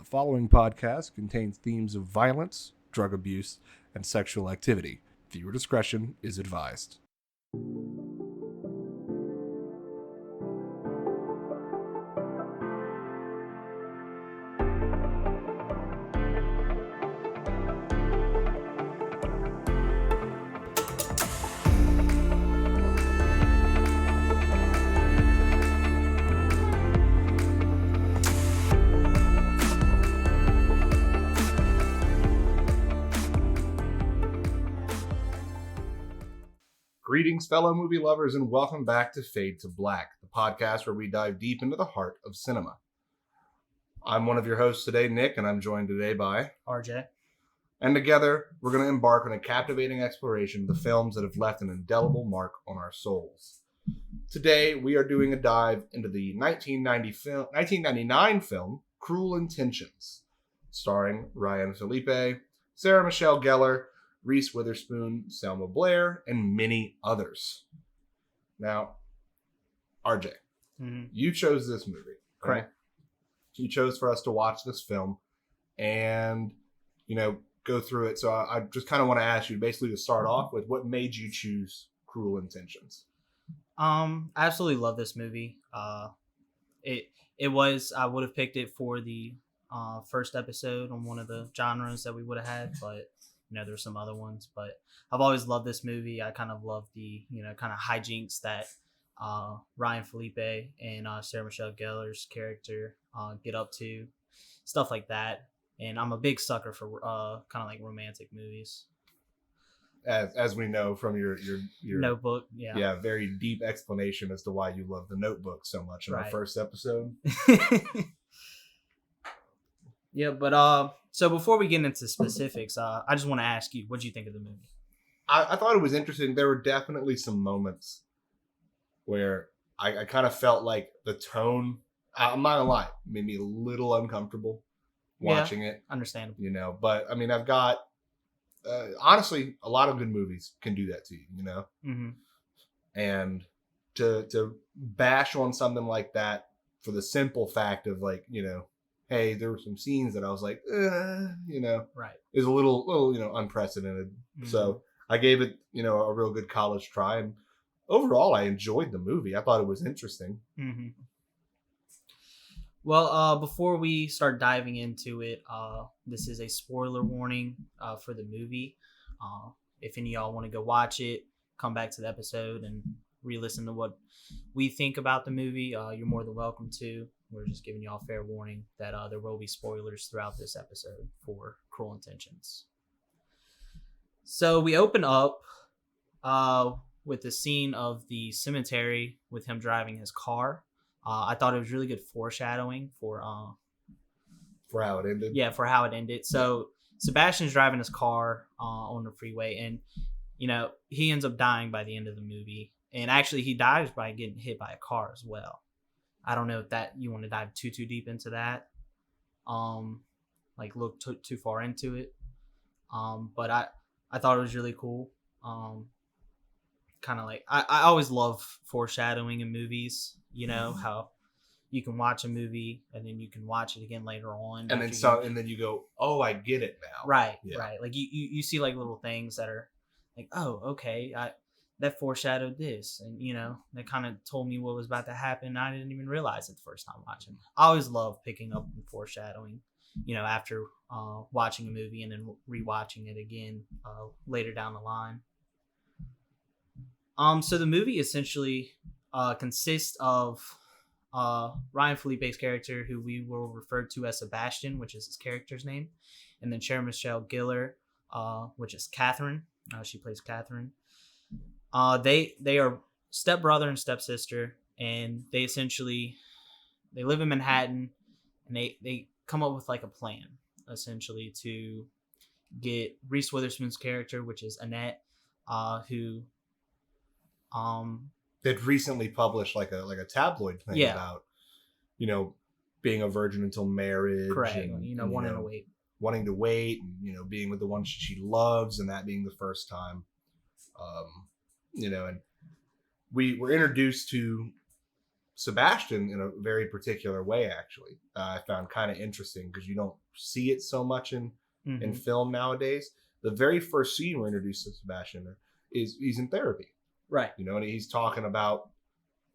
following podcast contains themes of violence, drug abuse, and sexual activity. Viewer discretion is advised. Greetings, fellow movie lovers, and welcome back to Fade to Black, the podcast where we dive deep into the heart of cinema. I'm one of your hosts today, Nick, and I'm joined today by RJ. And together, we're going to embark on a captivating exploration of the films that have left an indelible mark on our souls. Today, we are doing a dive into the 1999 film Cruel Intentions, starring Ryan Phillippe, Sarah Michelle Gellar, Reese Witherspoon, Selma Blair, and many others. Now, RJ, you chose this movie. Right? Correct. You chose for us to watch this film and, go through it. So I just kind of want to ask you basically to start off with what made you choose Cruel Intentions? I absolutely love this movie. It was, I would have picked it for the first episode on one of the genres that we would have had, but there's some other ones, but I've always loved this movie. I kind of love the, kind of hijinks that Ryan Phillippe and Sarah Michelle Gellar's character get up to, stuff like that. And I'm a big sucker for kind of like romantic movies. As we know from your Notebook, yeah, very deep explanation as to why you love the Notebook so much in our first episode. Yeah, but so before we get into specifics, I just want to ask you, what do you think of the movie? I thought it was interesting. There were definitely some moments where I kind of felt like the tone, I'm not gonna lie, made me a little uncomfortable watching it. Understandable. But I mean, I've got, honestly, a lot of good movies can do that to you, Mm-hmm. And to bash on something like that for the simple fact of like, hey, there were some scenes that I was like, right, is a little, unprecedented. Mm-hmm. So I gave it, a real good college try, and overall, I enjoyed the movie. I thought it was interesting. Mm-hmm. Well, before we start diving into it, this is a spoiler warning for the movie. If any of y'all want to go watch it, come back to the episode and re-listen to what we think about the movie. You're more than welcome to. We're just giving y'all fair warning that there will be spoilers throughout this episode for Cruel Intentions. So we open up with the scene of the cemetery with him driving his car. I thought it was really good foreshadowing for how it ended. Yeah, for how it ended. So Sebastian's driving his car on the freeway, and he ends up dying by the end of the movie. And actually, he dies by getting hit by a car as well. I don't know if that you want to dive too deep into that. Look too far into it. But I thought it was really cool. Kind of like I always love foreshadowing in movies. How you can watch a movie and then you can watch it again later on, and then then you go, oh, I get it now. Right. Like you see like little things that are like, oh, okay, that foreshadowed this, and that kind of told me what was about to happen. I didn't even realize it the first time watching. I always love picking up and foreshadowing, after watching a movie and then rewatching it again later down the line. So the movie essentially consists of Ryan Phillippe's character, who we will refer to as Sebastian, which is his character's name, and then Sarah Michelle Gellar, which is Catherine. She plays Catherine. They are stepbrother and stepsister, and they live in Manhattan, and they come up with like a plan essentially to get Reese Witherspoon's character, which is Annette, who that recently published like a tabloid thing about being a virgin until marriage, correct, and wanting to wait, and being with the one she loves, and that being the first time. And we were introduced to Sebastian in a very particular way, actually, I found kind of interesting because you don't see it so much in Mm-hmm. film nowadays. The very first scene we're introduced to Sebastian is he's in therapy, Right. you know, and he's talking about,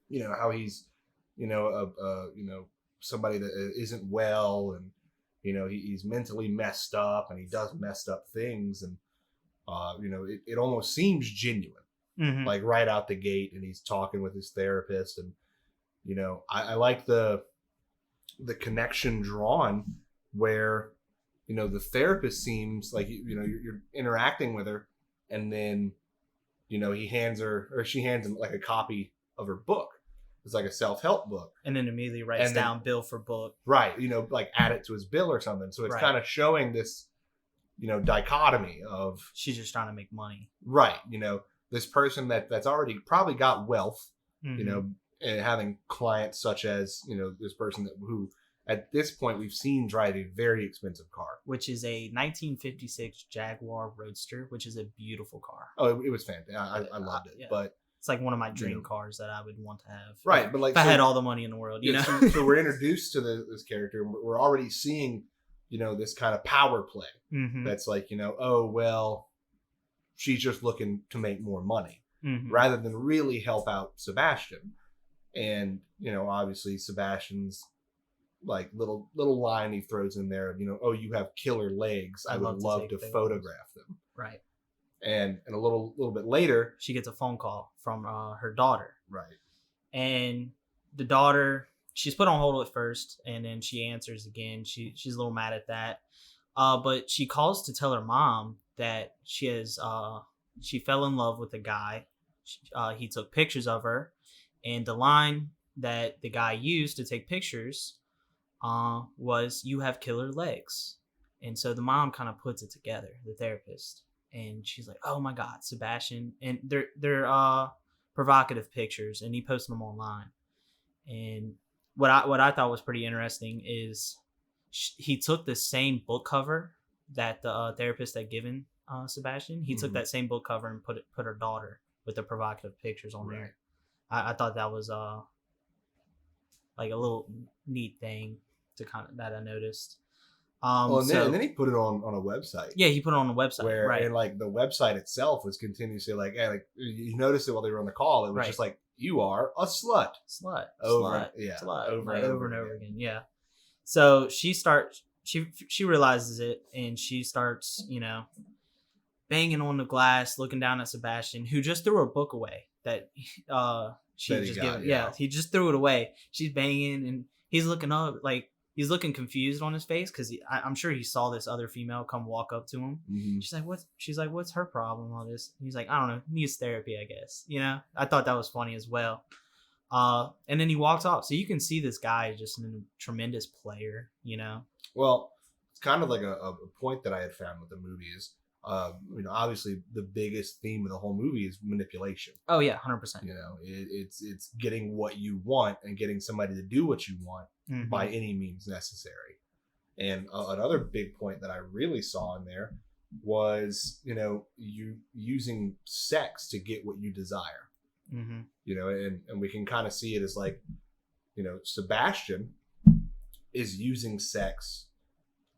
you know, how he's, you know, somebody that isn't well, and you know, he's mentally messed up, and he does messed up things, and you know, it almost seems genuine, Mm-hmm. like right out the gate, and he's talking with his therapist, and you know, I like the connection drawn where, you know, the therapist seems like, you know, you're interacting with her, and then, you know, he hands her, or she hands him like a copy of her book. It's like a self-help book, And then immediately writes And then- down bill for book. right? You know, like add it to his bill or something. So it's Right. kind of showing this, you know, dichotomy of, She's just trying to make money. right, you know, this person that's already probably got wealth, Mm-hmm. you know, and having clients such as, you know, this person who at this point we've seen drive a very expensive car. Which is a 1956 Jaguar Roadster, which is a beautiful car. Oh, it was fantastic. I loved it. Yeah. But It's like one of my dream Yeah. cars that I would want to have. right, but like If I had all the money in the world, you know? so we're introduced to this character, and we're already seeing, you know, this kind of power play Mm-hmm. that's like, you know, oh well, she's just looking to make more money Mm-hmm. rather than really help out Sebastian. And you know, obviously Sebastian's like little line he throws in there, you know, oh, you have killer legs. I would love take to photos. photograph them. Right. And a little bit later, She gets a phone call from her daughter. right, And the daughter, she's put on hold at first, and then she answers again. She's a little mad at that. But she calls to tell her mom that she fell in love with a guy. He took pictures of her, and the line that the guy used to take pictures was, "You have killer legs." And so the mom kind of puts it together, the therapist, and she's like, "Oh my God, Sebastian!" And they're provocative pictures, and he posted them online. And what I thought was pretty interesting is he took the same book cover that the therapist had given Sebastian. He took Mhm. that same book cover and put her daughter with the provocative pictures on Right. there. I thought that was like a little neat thing to that I noticed. Well, and, So then he put it on a website. yeah, he put it on the website, Where right? and like the website itself was continuously like, hey, like you noticed it while they were on the call. It was Right. just like, you are a slut. Slut, Over- slut, yeah, slut, over like, and over over and over again. again. Yeah. So she realizes it, and she starts, you know, banging on the glass, looking down at Sebastian, who just threw her book away. That she That he just got, given. yeah. Yeah, he just threw it away. She's banging, and he's looking up, like he's looking confused on his face because I'm sure he saw this other female come walk up to him. Mhm. She's like, "What?" She's like, "What's her problem? All this?" And he's like, "I don't know. Needs therapy, I guess." You know, I thought that was funny as well. And then he walks off, so you can see this guy is just a tremendous player. You know. Well, it's kind of like a point that I had found with the movie is, you know, obviously the biggest theme of the whole movie is manipulation. Oh yeah, 100%. You know, it's getting what you want and getting somebody to do what you want Mhm. by any means necessary. And another big point that I really saw in there was, you know, you using sex to get what you desire. Mhm. You know, and we can kind of see it as like, you know, Sebastian is using sex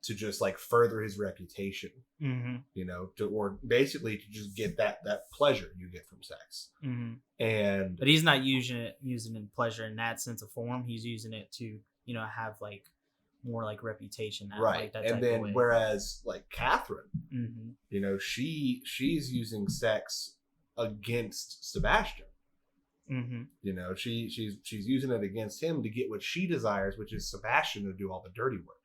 to just like further his reputation, Mhm. you know, or basically to just get that pleasure you get from sex. Mhm. And But he's not using pleasure in that sense of form. He's using it to, you know, have like more like reputation. right, Like that type and of then way. whereas like Catherine, Mhm. you know, she's using sex against Sebastian. Mhm. You know, she's using it against him to get what she desires, which is Sebastian to do all the dirty work.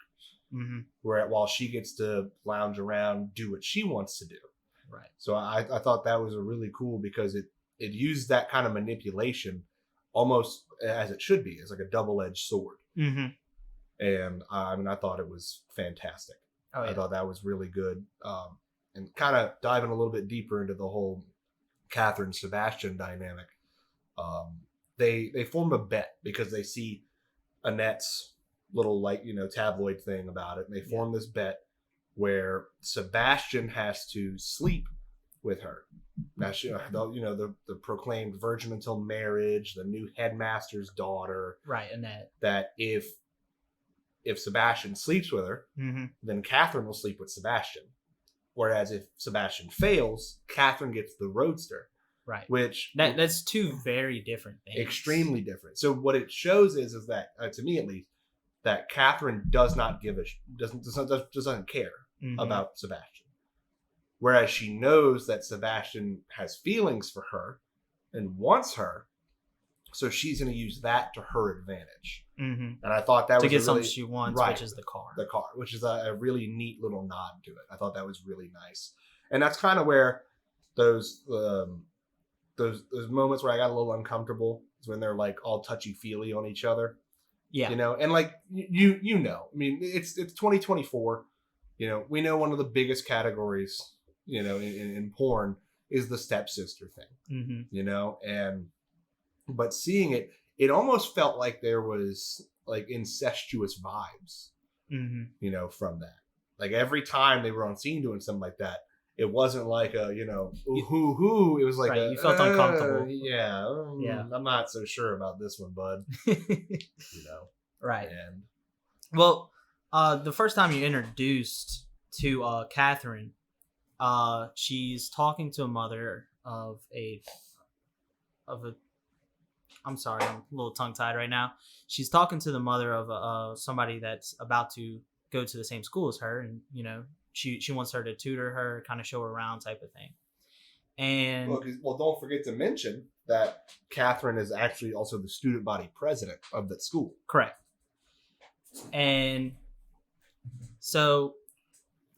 Mhm. While she gets to lounge around, do what she wants to do. Right. So I thought that was a really cool because it used that kind of manipulation almost as it should be, as like a double-edged sword. Mhm. And I mean, I thought it was fantastic. Oh I yeah. thought that was really good. And kind of diving a little bit deeper into the whole Catherine Sebastian dynamic. They form a bet because they see Annette's little, like, you know, tabloid thing about it. And they form this bet where Sebastian has to sleep with her. Now she, the proclaimed virgin until marriage, the new headmaster's daughter. Right, Annette. That if Sebastian sleeps with her, then Catherine will sleep with Sebastian. Whereas if Sebastian fails, Catherine gets the roadster. Right. Which that's two very different things. Extremely different. So what it shows is that to me at least, that Catherine does not doesn't care about Sebastian. Whereas she knows that Sebastian has feelings for her and wants her, so she's going to use that to her advantage. And I thought that was to get something she wants, right, which is the car. The car, which is a really neat little nod to it. I thought that was really nice, and that's kind of where those moments where I got a little uncomfortable is when they're like all touchy feely on each other. Yeah, and like I mean, it's 2024. We know one of the biggest categories, in porn is the stepsister thing. But seeing it almost felt like there was like incestuous vibes, from that. Like every time they were on scene doing something like that, it wasn't like a, it was like you felt uncomfortable. Yeah. I'm not so sure about this one, bud. Right. And well, the first time you're introduced to Catherine, she's talking to a mother of a I'm sorry, I'm a little tongue-tied right now. She's talking to the mother of somebody that's about to go to the same school as her, and she wants her to tutor her, kind of show her around, type of thing. And well, don't forget to mention that Catherine is actually also the student body president of that school. Correct. And so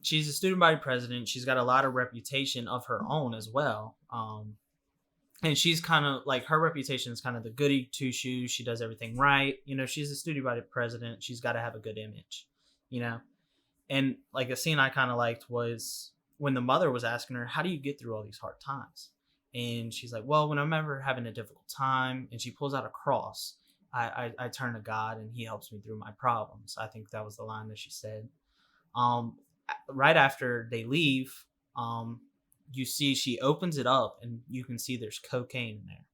she's a student body president. She's got a lot of reputation of her own as well. And she's kind of like, her reputation is kind of the goody two shoes. She does everything right. She's a student body president. She's got to have a good image, And like a scene I kind of liked was when the mother was asking her, how do you get through all these hard times? And she's like, well, when I'm ever having a difficult time, and she pulls out a cross, I turn to God and he helps me through my problems. I think that was the line that she said. Right after they leave, you see she opens it up and you can see there's cocaine in there,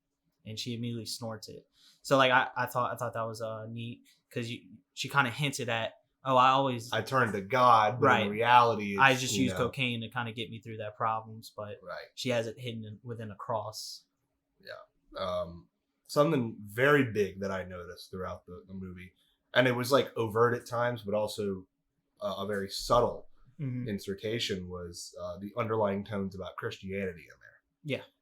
and she immediately snorts it. So like I thought that was neat, because she kind of hinted at, I turn to God, but right. In reality, I just use cocaine to kind of get me through that problems, but right. She has it hidden within a cross. Yeah. Something very big that I noticed throughout the movie, and it was like overt at times, but also a very subtle insertion, was the underlying tones about Christianity in there.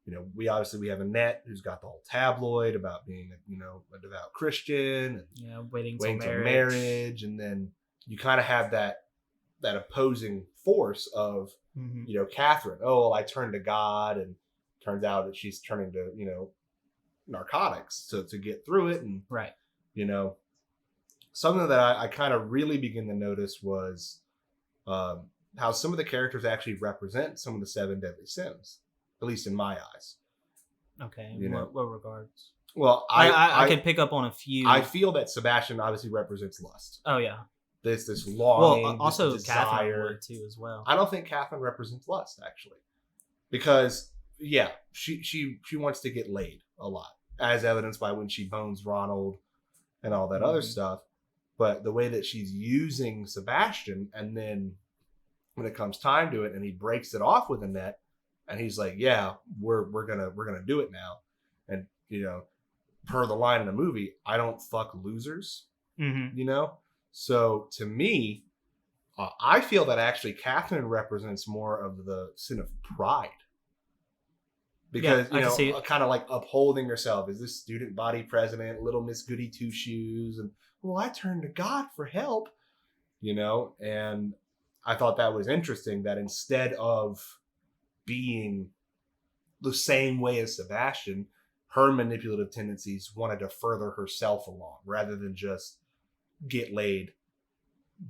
Yeah. We have Annette, who's got the whole tabloid about being a devout Christian, and waiting till marriage, and then you kind of have that opposing force of Catherine. Oh, well, I turned to God, and turns out that she's turning to narcotics to get through it. And right. Something that I kind of really begin to notice was how some of the characters actually represent some of the 7 deadly sins, at least in my eyes. Okay. In what regards? Well, I could pick up on a few. I feel that Sebastian obviously represents lust. Oh yeah. This longing, also this desire. Catherine would too as well. I don't think Catherine represents lust, actually, because she wants to get laid a lot, as evidenced by when she bones Ronald and all that other stuff. But the way that she's using Sebastian, and then when it comes time to it, and he breaks it off with Annette, and he's like, "Yeah, we're gonna do it now," and per the line in the movie, "I don't fuck losers," So to me, I feel that actually Catherine represents more of the sin of pride. Because, kind of like upholding herself as this student body president, little Miss Goody Two Shoes, and, well, I turned to God for help, and I thought that was interesting, that instead of being the same way as Sebastian, her manipulative tendencies wanted to further herself along rather than just get laid,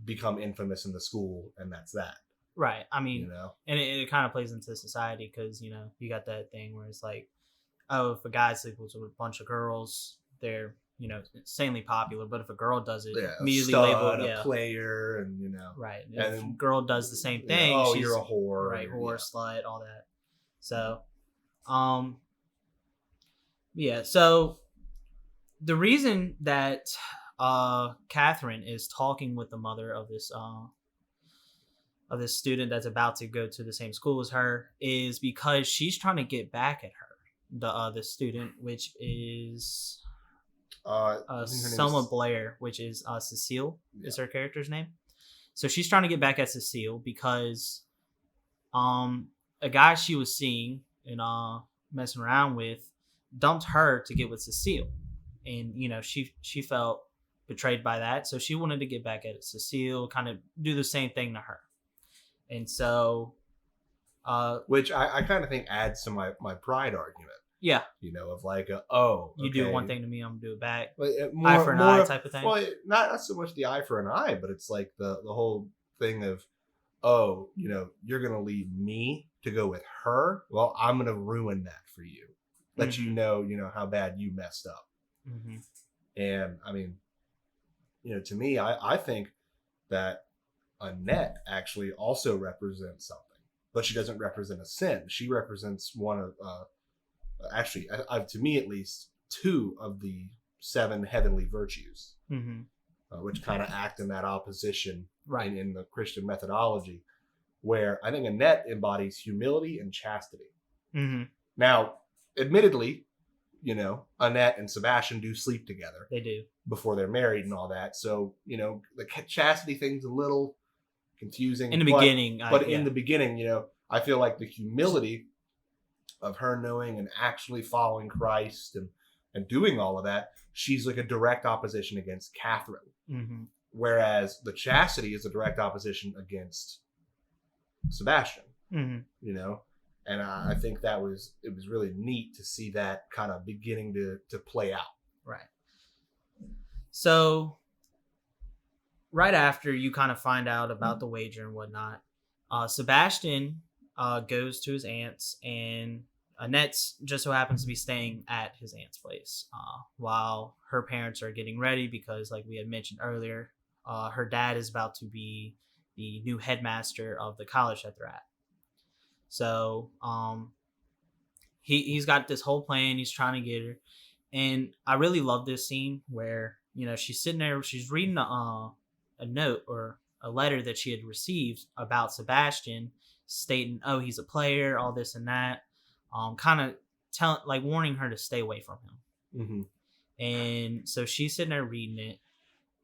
become infamous in the school, and that's that. Right. I mean, and it kind of plays into society, because you got that thing where it's like, oh, if a guy sleeps with a bunch of girls, they're insanely popular, but if a girl does it, immediately labeled a player, and right. And if a girl does the same thing, she's, you're a whore, right? Whore, slut, all that. So, yeah. So the reason that Catherine is talking with the mother of this student that's about to go to the same school as her is because she's trying to get back at her, the student, which is I think her name Selma is Blair, which is Cecile, Yeah. is her character's name. So she's trying to get back at Cecile because a guy she was seeing and messing around with dumped her to get with Cecile, and she felt betrayed by that, so she wanted to get back at Cecile, kind of do the same thing to her, and so which I kind of think adds to my pride argument. yeah, Of like, you do one thing to me, I'm gonna do it back. Eye for an eye type of thing. Well, not so much the eye for an eye, but it's like the whole thing of, oh, you're gonna leave me to go with her. Well, I'm gonna ruin that for you. Let Mm-hmm. you know how bad you messed up. Mm-hmm. And I mean, to me, I think that Annette actually also represents something, but she doesn't represent a sin. She represents one of, actually, to me at least, two of the seven heavenly virtues, Mm-hmm. which kind of act in that opposition Right. in the Christian methodology, where I think Annette embodies humility and chastity. Mm-hmm. Now, admittedly, Annette and Sebastian do sleep together. They do. Before they're married and all that. So, the chastity thing's a little confusing. In the beginning. In the beginning, I feel like the humility of her knowing and actually following Christ and doing all of that, she's like a direct opposition against Catherine. Mm-hmm. Whereas the chastity is a direct opposition against Sebastian. Mm-hmm. And I think it was really neat to see that kind of beginning to play out. Right. So right after you kind of find out about the wager and whatnot, Sebastian goes to his aunt's, and Annette's just so happens to be staying at his aunt's place while her parents are getting ready because, like we had mentioned earlier, her dad is about to be the new headmaster of the college that they're at. So he's got this whole plan. He's trying to get her, and I really love this scene where she's sitting there, she's reading a note or a letter that she had received about Sebastian, stating, "Oh, he's a player, all this and that," kind of warning her to stay away from him. Mm-hmm. And so she's sitting there reading it,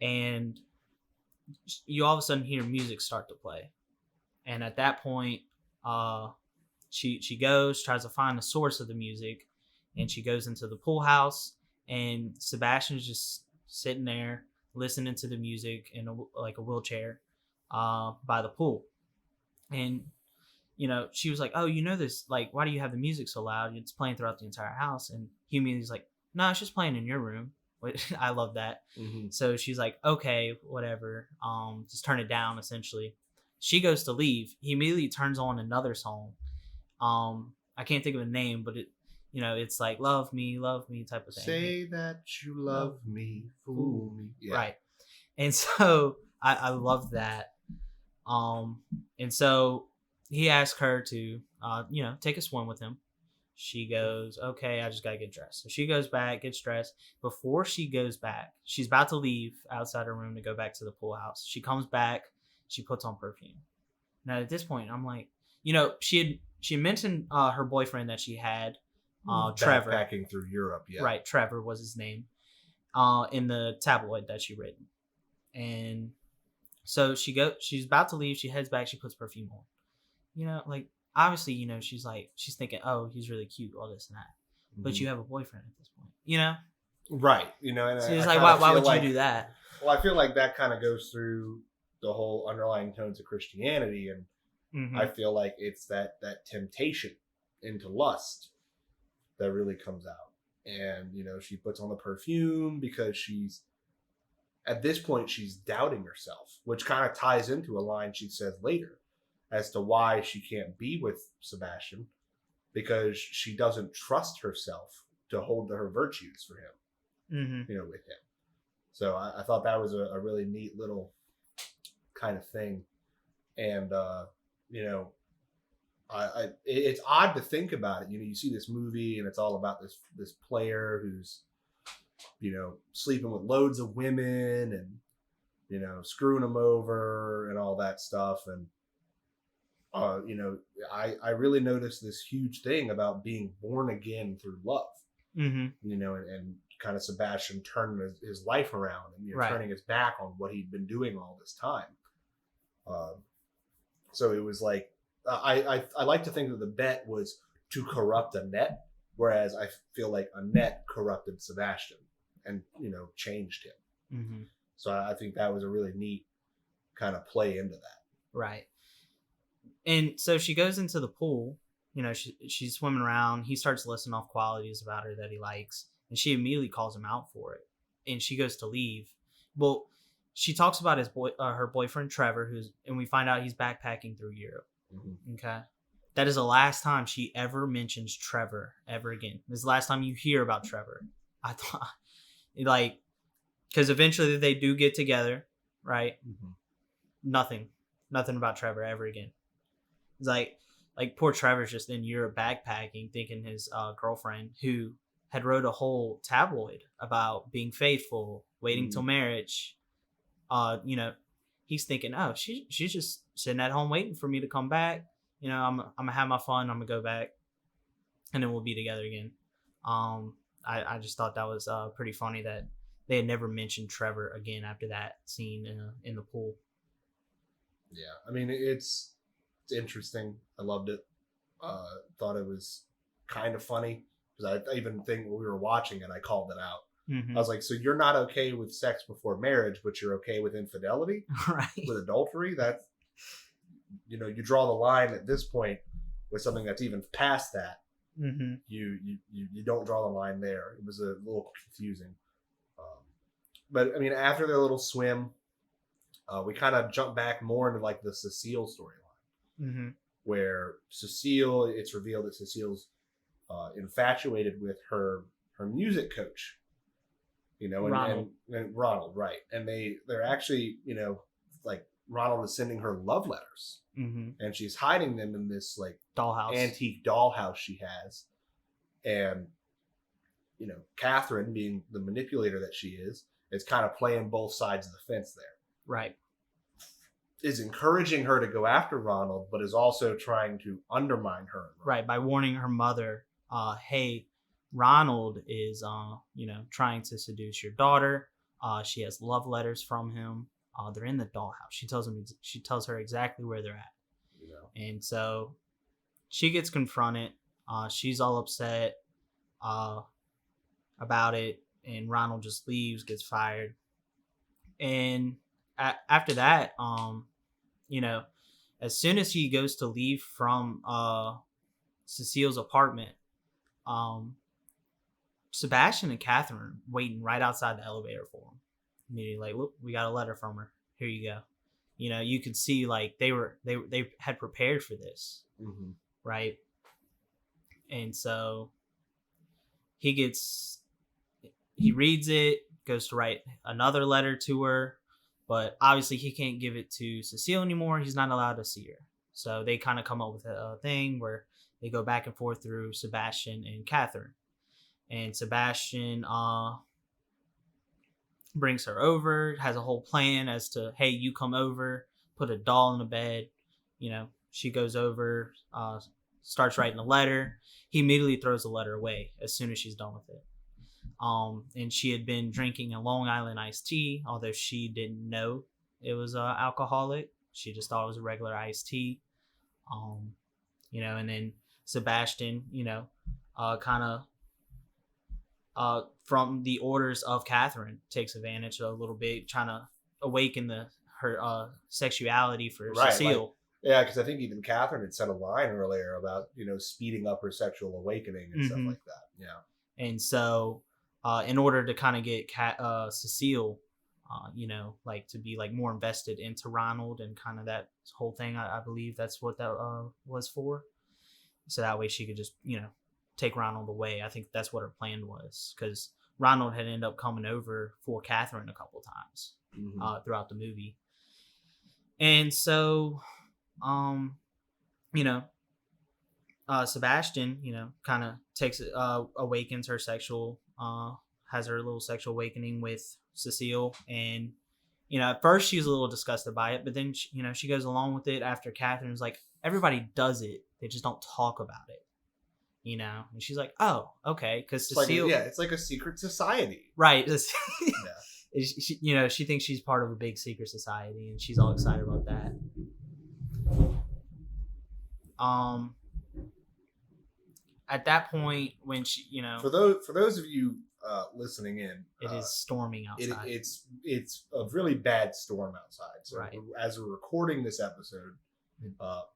and you all of a sudden hear music start to play, and at that point, she goes, tries to find the source of the music, and she goes into the pool house, and Sebastian's just sitting there listening to the music in a wheelchair by the pool. And she was like, "Oh, this, like, why do you have the music so loud? It's playing throughout the entire house." And he immediately like, "No, it's just playing in your room." I love that. Mm-hmm. So she's like, "Okay, whatever, just turn it down." Essentially, she goes to leave. He immediately turns on another song. I can't think of a name, but it's like love me type of thing. Say that you love me, fool me. Yeah. Right. And so I love that. And so he asked her to take a swim with him. She goes, "Okay, I just gotta get dressed." So she goes back, gets dressed. Before she goes back, she's about to leave outside her room to go back to the pool house. She comes back, she puts on perfume. Now at this point, I'm like, she mentioned her boyfriend that she had, Trevor, backpacking through Europe. Yeah, right. Trevor was his name, in the tabloid that she written, and so she's about to leave. She heads back. She puts perfume on. Like obviously, she's thinking, "Oh, he's really cute, all this and that." Mm-hmm. But you have a boyfriend at this point, right? And so it's like, why would you do that? Well, I feel like that kind of goes through the whole underlying tones of Christianity, and mm-hmm. I feel like it's that temptation into lust that really comes out. And she puts on the perfume because at this point she's doubting herself, which kind of ties into a line she says later as to why she can't be with Sebastian, because she doesn't trust herself to hold to her virtues for him, mm-hmm. With him. So I thought that was a really neat little kind of thing. And, it's odd to think about it. You know, you see this movie and it's all about this player who's, you know, sleeping with loads of women and, you know, screwing them over and all that stuff. And, you know, I really noticed this huge thing about being born again through love, Mm-hmm. you know, and kind of Sebastian turning his life around and, you know, Right. turning his back on what he'd been doing all this time. So it was like, I like to think that the bet was to corrupt Annette, whereas I feel like Annette corrupted Sebastian and, you know, changed him. Mm-hmm. So I think that was a really neat kind of play into that. Right. And so she goes into the pool. You know, she's swimming around. He starts listing off qualities about her that he likes, and she immediately calls him out for it. And she goes to leave. Well, she talks about her boyfriend Trevor, and we find out he's backpacking through Europe. Mm-hmm. Okay, that is the last time she ever mentions Trevor ever again. This is the last time you hear about Trevor. I thought, like, because eventually they do get together, right? Mm-hmm. Nothing about Trevor ever again. It's like poor Trevor's just in Europe backpacking, thinking his girlfriend, who had wrote a whole tabloid about being faithful, waiting till marriage. You know, he's thinking, oh, she's just sitting at home waiting for me to come back. You know, I'm gonna have my fun. I'm gonna go back, and then we'll be together again. I just thought that was pretty funny that they had never mentioned Trevor again after that scene in the pool. Yeah, I mean, it's interesting. I loved it. Thought it was kind of funny because I even think when we were watching it, I called it out. Mm-hmm. I was like, so you're not okay with sex before marriage, but you're okay with infidelity, right? With adultery? That's, you know, you draw the line at this point with something that's even past that. Mm-hmm. You don't draw the line there. It was a little confusing. But I mean, after their little swim, we kind of jump back more into like the Cecile storyline, mm-hmm. where Cecile, it's revealed that Cecile's infatuated with her music coach, you know, and Ronald, right? And they're actually, you know, like Ronald is sending her love letters, mm-hmm. and she's hiding them in this like antique dollhouse she has, and you know, Catherine, being the manipulator that she is kind of playing both sides of the fence there. Right. Is encouraging her to go after Ronald, but is also trying to undermine her. Right, by warning her mother, hey, Ronald is, you know, trying to seduce your daughter. She has love letters from him. They're in the dollhouse. She tells her exactly where they're at. You know? And so she gets confronted. She's all upset about it, and Ronald just leaves, gets fired. And after that, you know, as soon as he goes to leave from Cecile's apartment, Sebastian and Catherine waiting right outside the elevator for him. Immediately, like, look, we got a letter from her. Here you go. You know, you could see like they had prepared for this, mm-hmm. right? And so he reads it, goes to write another letter to her. But obviously he can't give it to Cecile anymore. He's not allowed to see her. So they kind of come up with a thing where they go back and forth through Sebastian and Catherine. And Sebastian brings her over, has a whole plan as to, hey, you come over, put a doll in the bed. You know, she goes over, starts writing a letter. He immediately throws the letter away as soon as she's done with it. And she had been drinking a Long Island iced tea, although she didn't know it was alcoholic. She just thought it was a regular iced tea. You know, and then Sebastian, you know, kind of from the orders of Catherine, takes advantage a little bit, trying to awaken her sexuality for Cecile. Yeah, because I think even Catherine had said a line earlier about, you know, speeding up her sexual awakening and stuff like that. Yeah. And so in order to kind of get Cecile, you know, like to be like more invested into Ronald and kind of that whole thing, I believe that's what that was for. So that way she could just, you know, take Ronald away. I think that's what her plan was, because Ronald had ended up coming over for Catherine a couple times throughout the movie. And so, you know, Sebastian, kind of takes awakens her sexual, has her little sexual awakening with Cecile, and at first she's a little disgusted by it, but then she goes along with it after Catherine's like, everybody does it, they just don't talk about it, and she's like, oh, okay, because Cecile, it's like a secret society, right? Yeah. She thinks she's part of a big secret society, and she's all excited about that. At that point, when she, for those of you listening in, it is storming outside. It's a really bad storm outside. So right. As we're recording this episode,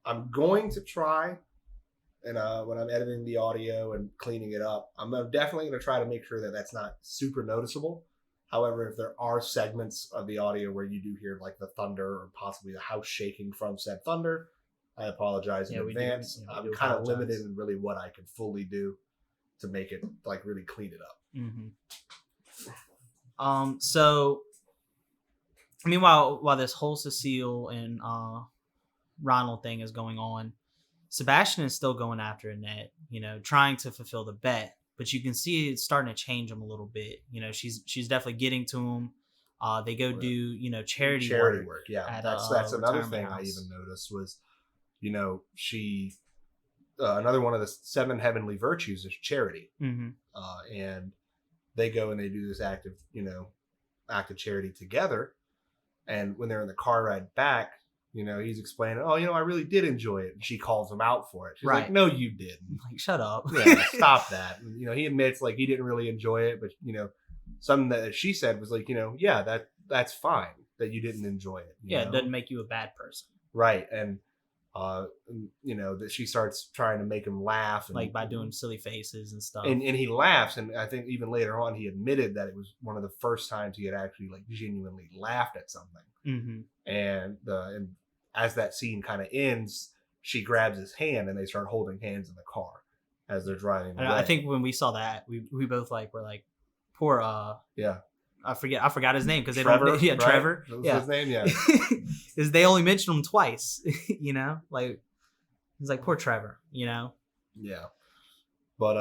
I'm going to try, and when I'm editing the audio and cleaning it up, I'm definitely going to try to make sure that that's not super noticeable. However, if there are segments of the audio where you do hear like the thunder or possibly the house shaking from said thunder, I apologize in advance. I'm kind of limited in really what I can fully do to make it like really clean it up. Mm-hmm. So meanwhile, while this whole Cecile and Ronald thing is going on, Sebastian is still going after Annette, trying to fulfill the bet. But you can see it's starting to change him a little bit. She's definitely getting to him. They go do charity work. Yeah, that's another thing house. I even noticed was, she another one of the 7 heavenly virtues is charity. Mm-hmm. And they go and they do this act of charity together. And when they're in the car ride back, he's explaining, oh, I really did enjoy it. And she calls him out for it. She's like, no, you didn't. Like, shut up. Yeah, stop that. And, he admits like he didn't really enjoy it, but something that she said was like, yeah, that's fine that you didn't enjoy it. It doesn't make you a bad person. Right. And that she starts trying to make him laugh, and, like by doing silly faces and stuff. And he laughs, and I think even later on he admitted that it was one of the first times he had actually like genuinely laughed at something. Mm-hmm. And as that scene kind of ends, she grabs his hand and they start holding hands in the car as they're driving away. I think when we saw that, we both were like, poor yeah. I forgot his name because they Trevor, don't. Yeah, right? Trevor. That was his name. Yeah, because they only mentioned him twice. Like he's like, poor Trevor. Yeah, but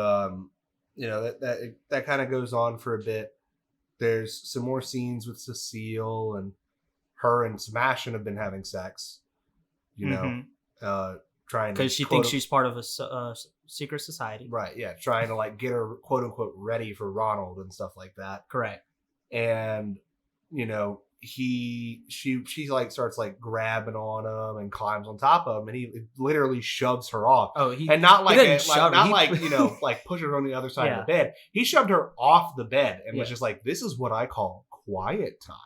that kind of goes on for a bit. There's some more scenes with Cecile, and her and Sebastian have been having sex. Trying because she thinks she's part of a secret society. Right. Yeah, trying to like get her quote unquote ready for Ronald and stuff like that. Correct. And she like starts like grabbing on him and climbs on top of him, and he literally shoves her off. And not like like pushes her on the other side of the bed. He shoved her off the bed and was just like, this is what I call quiet time.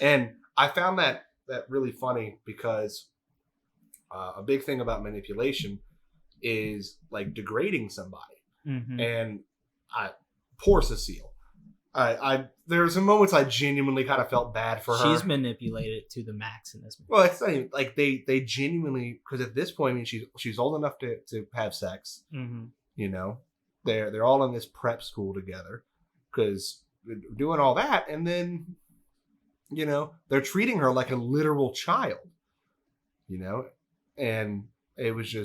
And I found that really funny because a big thing about manipulation is like degrading somebody. Mm-hmm. And poor Cecile. There's some moments I genuinely kind of felt bad for her. She's manipulated to the max in this movie. Well, it's not even, like they genuinely, because at this point, I mean, she's old enough to have sex. Mm-hmm. They're all in this prep school together because they're doing all that, and then they're treating her like a literal child. And it was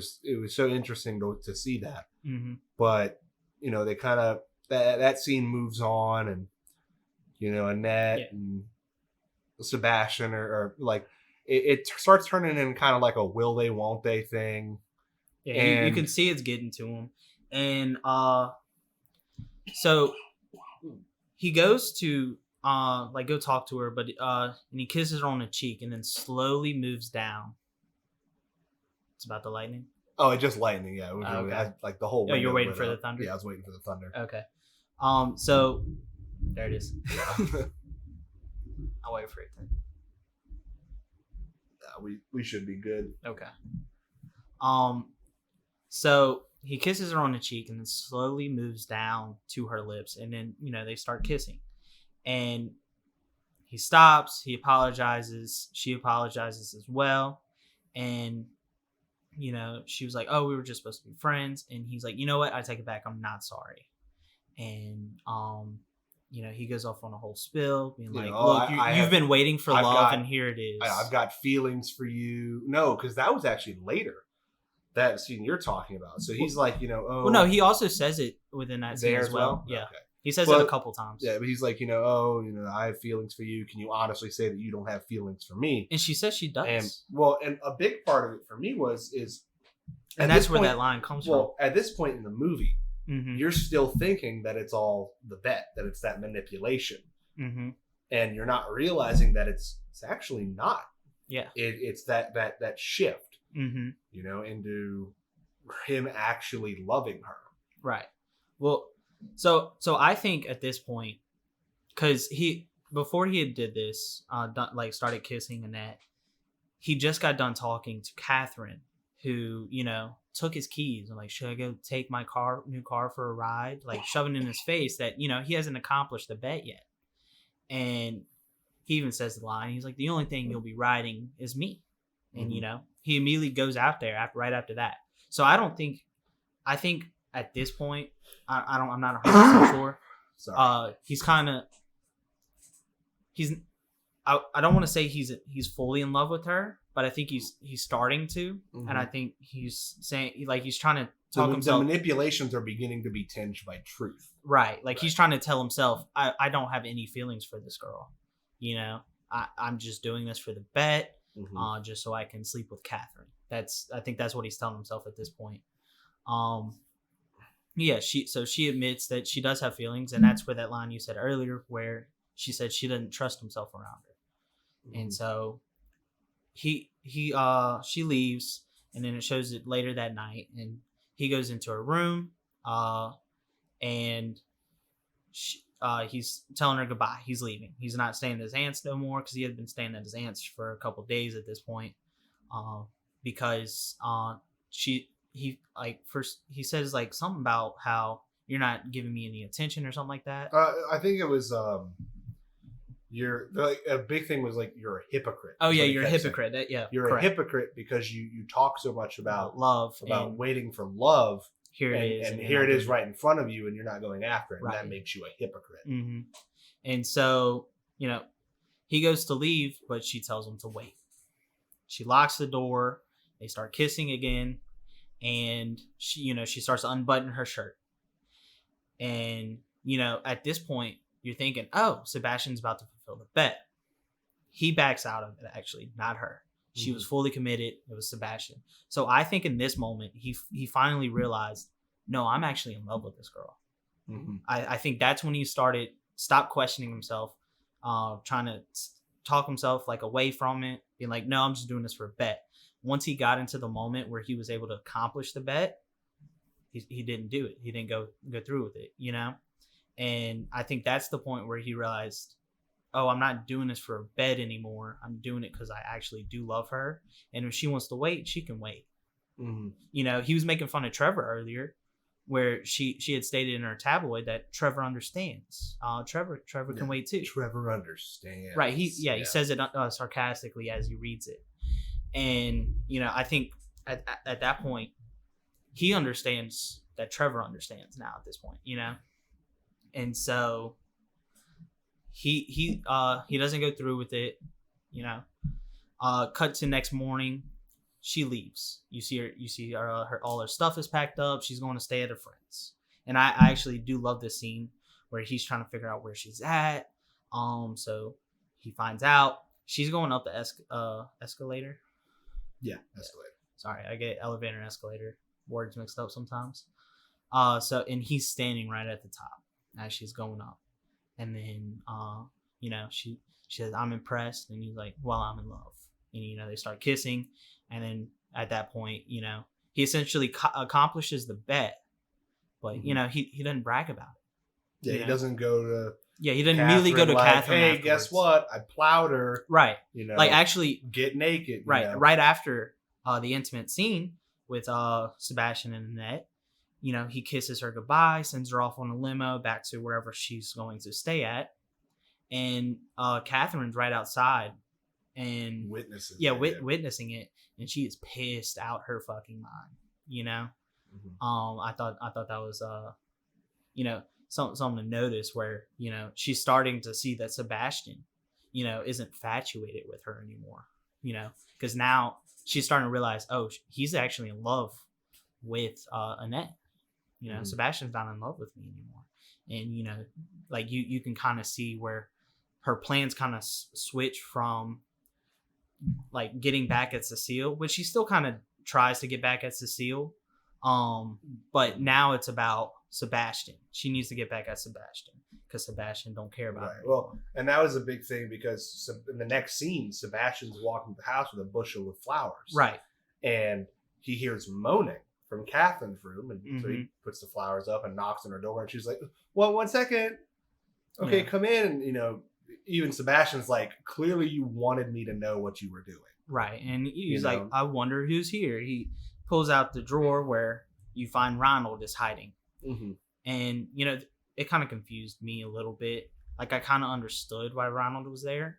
so interesting to see that. Mm-hmm. But they kind of. That scene moves on, and Annette and Sebastian are like it starts turning in kind of like a will they won't they thing. Yeah, and you can see it's getting to him, and so he goes to like go talk to her, but and he kisses her on the cheek, and then slowly moves down. It's about the lightning. Oh, it just lightning. Yeah, it was okay. like the whole. Oh, you're waiting for the thunder. Yeah, I was waiting for the thunder. Okay. So there it is. I'll wait for it then. We should be good. Okay. So he kisses her on the cheek and then slowly moves down to her lips, and then they start kissing, and he stops. He apologizes. She apologizes as well, and she was like, "Oh, we were just supposed to be friends," and he's like, "You know what? I take it back. I'm not sorry." And he goes off on a whole spill, being like, "Look, you've been waiting for love, and here it is. I've got feelings for you." No, because that was actually later. that scene you're talking about. So he's like, oh, Well, no, he also says it within that scene there as well. Yeah, Okay. he says Well, it a couple times. Yeah, but he's like, oh, I have feelings for you. Can you honestly say that you don't have feelings for me? And she says she does. And a big part of it for me is, and that's where that line comes from. Well, at this point in the movie, mm-hmm. you're still thinking that it's all the bet, that it's that manipulation, mm-hmm. and you're not realizing that it's actually not. Yeah, it's that shift, mm-hmm. Into him actually loving her. Right. Well, so I think at this point, because before he did this, started kissing Annette, he just got done talking to Catherine, who took his keys and like, should I go take my new car for a ride? Like shoving in his face that he hasn't accomplished the bet yet, and he even says the line. He's like, the only thing you'll be riding is me, and mm-hmm. He immediately goes out there right after that. So I think at this point, I'm not 100% sure. Sorry. I don't want to say he's fully in love with her, but I think he's starting to, mm-hmm. and I think he's saying, like, he's trying to talk himself. The manipulations are beginning to be tinged by truth. Right. Like he's trying to tell himself, I don't have any feelings for this girl. I'm just doing this for the bet, mm-hmm. Just so I can sleep with Catherine. I think that's what he's telling himself at this point. Yeah, she admits that she does have feelings, and that's where that line you said earlier, where she said she doesn't trust himself around her, mm-hmm. and so she leaves, and then it shows it later that night, and he goes into her room, and he's telling her goodbye. He's leaving. He's not staying at his aunt's no more, because he had been staying at his aunt's for a couple of days at this point, because he says like something about how you're not giving me any attention or something like that. I think it was a big thing was like, you're a hypocrite. Oh yeah, you're a hypocrite. You're correct. A hypocrite because you talk so much about love, about waiting for love. Here it is, and here it is right in front of you, and you're not going after it. Right. And that makes you a hypocrite. Mm-hmm. And so he goes to leave, but she tells him to wait. She locks the door. They start kissing again. And she starts to unbutton her shirt. And, at this point, you're thinking, oh, Sebastian's about to fulfill the bet. He backs out of it, actually, not her. She mm-hmm. was fully committed. It was Sebastian. So I think in this moment, he finally realized, no, I'm actually in love with this girl. Mm-hmm. I think that's when he stopped questioning himself, trying to talk himself like away from it, being like, no, I'm just doing this for a bet. Once he got into the moment where he was able to accomplish the bet, he didn't do it. He didn't go through with it, And I think that's the point where he realized, oh, I'm not doing this for a bet anymore. I'm doing it because I actually do love her. And if she wants to wait, she can wait. Mm-hmm. He was making fun of Trevor earlier, where she had stated in her tabloid that Trevor understands. Trevor can wait too. Trevor understands. Right. He says it sarcastically as he reads it. And, I think at that point, he understands that Trevor understands now at this point, And so he doesn't go through with it, Cut to next morning, she leaves. You see her all her stuff is packed up. She's going to stay at her friend's. And I actually do love this scene where he's trying to figure out where she's at. So he finds out she's going up the escalator. Yeah, escalator. Sorry, I get elevator and escalator words mixed up sometimes. And he's standing right at the top as she's going up. And then, she says, I'm impressed. And he's like, well, I'm in love. And, they start kissing. And then at that point, he essentially accomplishes the bet. But, he doesn't brag about it. Yeah, he doesn't go to... Yeah, he didn't immediately go to Catherine hey, afterwards. Guess what? I plowed her. Right. Actually... Get naked. Right. Right after the intimate scene with Sebastian and Annette, he kisses her goodbye, sends her off on a limo back to wherever she's going to stay at. And Catherine's right outside. And witnessing it. And she is pissed out her fucking mind, Mm-hmm. I thought that was something to notice where she's starting to see that Sebastian isn't infatuated with her anymore, because now she's starting to realize, oh, he's actually in love with Annette. You know, Mhm. Sebastian's not in love with me anymore. And, you know, like you can kind of see where her plans kind of switch from like getting back at Cecile, which she still kind of tries to get back at Cecile. But now it's about Sebastian. She needs to get back at Sebastian because Sebastian don't care about Right. her. Well, and that was a big thing because in the next scene, Sebastian's walking to the house with a bushel of flowers. Right. And he hears moaning from Catherine's room, and so Mm-hmm. he puts the flowers up and knocks on her door, and she's like, "Well, 1 second, okay, Yeah. come in." And, you know, even Sebastian's like, "Clearly, you wanted me to know what you were doing." Right. And he's You like, know? I wonder who's here. He pulls out the drawer where you find Ronald is hiding. Mm-hmm. And, you know, it kind of confused me a little bit. Like, I kind of understood why Ronald was there.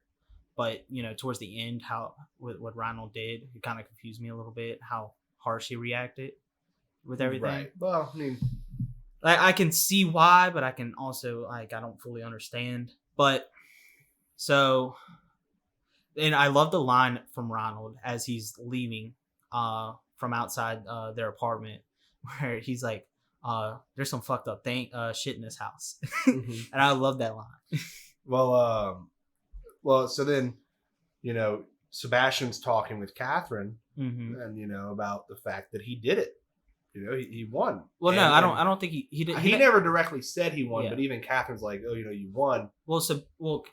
But, you know, towards the end, how what Ronald did, it kind of confused me a little bit, how harsh he reacted with everything. Right. Well, I mean, Like, I can see why, but I can also, like, I don't fully understand. But, so, and I love the line from Ronald as he's leaving from outside their apartment, where he's like, there's some fucked up shit in this house. mhm. And I love that line. Well, so then, you know, Sebastian's talking with Catherine, Mm-hmm. and, you know, about the fact that he did it. You know, he won. Well, no, And- I don't think he did. He never directly said he won, Yeah. but even Catherine's like, "Oh, you know, you won."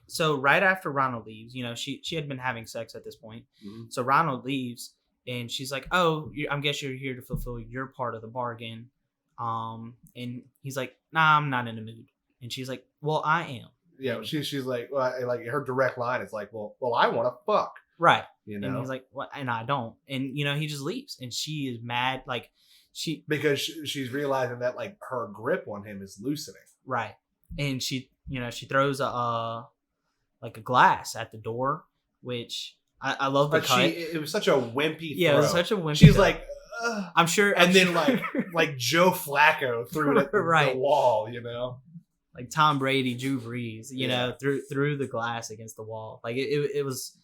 So right after Ronald leaves, you know, she had been having sex at this point. Mhm. So Ronald leaves, and she's like, "Oh, I guess you're here to fulfill your part of the bargain." And he's like, "Nah, I'm not in the mood." And she's like, "Well, I am." Yeah, she's like, well, like her direct line is like, well, I want to fuck. Right. You know, And he's like, "What?" And I don't. And, you know, he just leaves, and she is mad. Like because she's realizing that like her grip on him is loosening. right. And she, you know, she throws like a glass at the door, which I love the But cut. it was such a wimpy. Yeah, throw. it was such a wimpy. She's throw. like, ugh. I'm sure, And then, sure- like Joe Flacco threw it at the Right. wall. You know, like Tom Brady, Drew Brees, you Yeah. know, through the glass against the wall. Like it was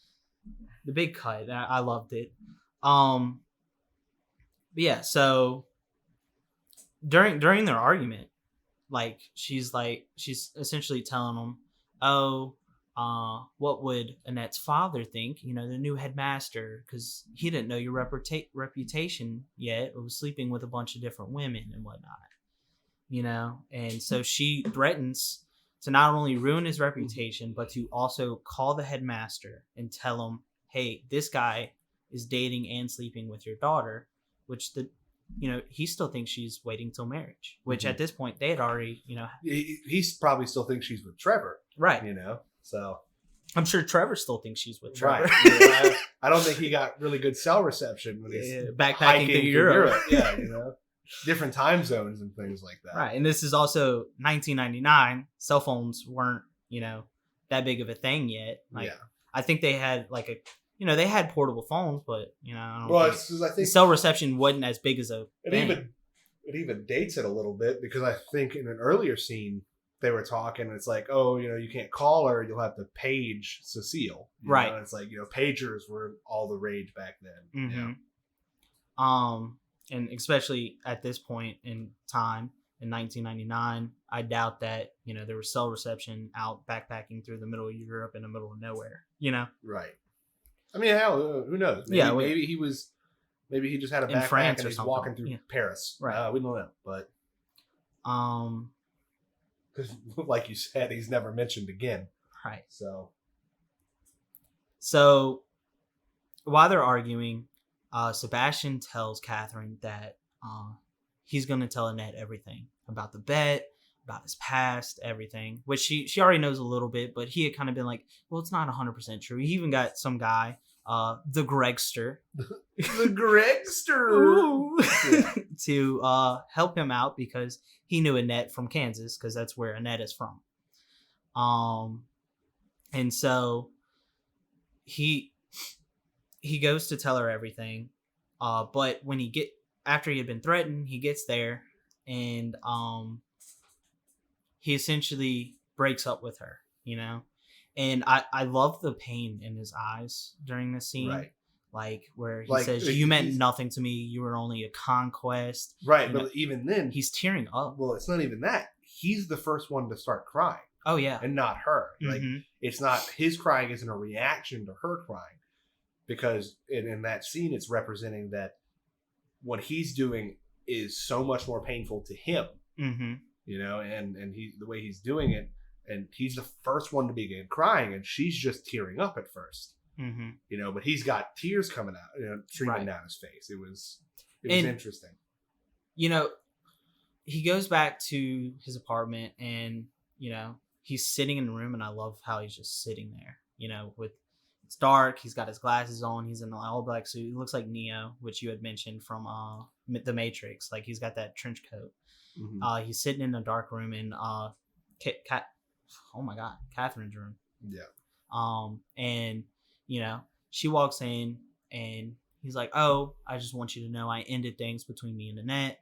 the big cut. I loved it. But yeah, so during their argument, like she's essentially telling him, "Oh, what would Annette's father think? You know, the new headmaster, because he didn't know your reputation yet. It was sleeping with a bunch of different women and whatnot. You know, and so she threatens to not only ruin his reputation, but to also call the headmaster and tell him, hey, this guy is dating and sleeping with your daughter, which he still thinks she's waiting till marriage, which Mhm. at this point they had already, he probably still thinks she's with Trevor. right. You know, so I'm sure Trevor still thinks she's with Trevor. right. You know, I don't think he got really good cell reception when he's Backpacking hiking through through Europe. Yeah, you know, different time zones and things like that. Right. And this is also 1999. Cell phones weren't, that big of a thing yet. Like, Yeah. I think they had they had portable phones, but I don't Well, think it's 'cause I the think cell reception wasn't as big as a it thing. even dates it a little bit because I think in an earlier scene they were talking. It's like, oh, you can't call her; you'll have to page Cecile. You Right. know? It's like pagers were all the rage back then. Mhm. And especially at this point in time in 1999, I doubt that there was cell reception out backpacking through the middle of Europe in the middle of nowhere. Right. I mean, hell, who knows? Maybe, Yeah, maybe he just had a In backpack France and or he's something. walking through Yeah. Paris. Right. We don't know, but Um. because, like you said, he's never mentioned again. Right. So While they're arguing, Sebastian tells Catherine that he's going to tell Annette everything about the bet, about his past, everything, which she already knows a little bit, but he had kind of been like, well, it's not 100% true. He even got some guy, the Gregster, the Gregster. Ooh. Yeah. to help him out because he knew Annette from Kansas because that's where Annette is from. And so he goes to tell her everything, but when after he had been threatened, he gets there and he essentially breaks up with her, and I love the pain in his eyes during this scene. Right. like where he Like, says, "You meant he's- nothing to me. You were only a conquest." Right, You but know, even then, he's tearing up. well, it's not even that. He's the first one to start crying, Oh yeah. and not her. Like, Mhm. it's not his crying isn't a reaction to her crying, because in that scene, it's representing that what he's doing is so much more painful to him, Mhm. you know, and he the way he's doing it, and he's the first one to begin crying, and she's just tearing up at first, Mhm. you know, but he's got tears coming out, you know, streaming Right. down his face. It was And- interesting. You know, he goes back to his apartment, and you know, he's sitting in the room, and I love how he's just sitting there. You know, with it's dark. He's got his glasses on. He's in the all black suit. He looks like Neo, which you had mentioned from the Matrix. Like he's got that trench coat. Mhm. He's sitting in a dark room in oh my god, Catherine's room. Yeah. And you know, she walks in, and he's like, "Oh, I just want you to know I ended things between me and Annette."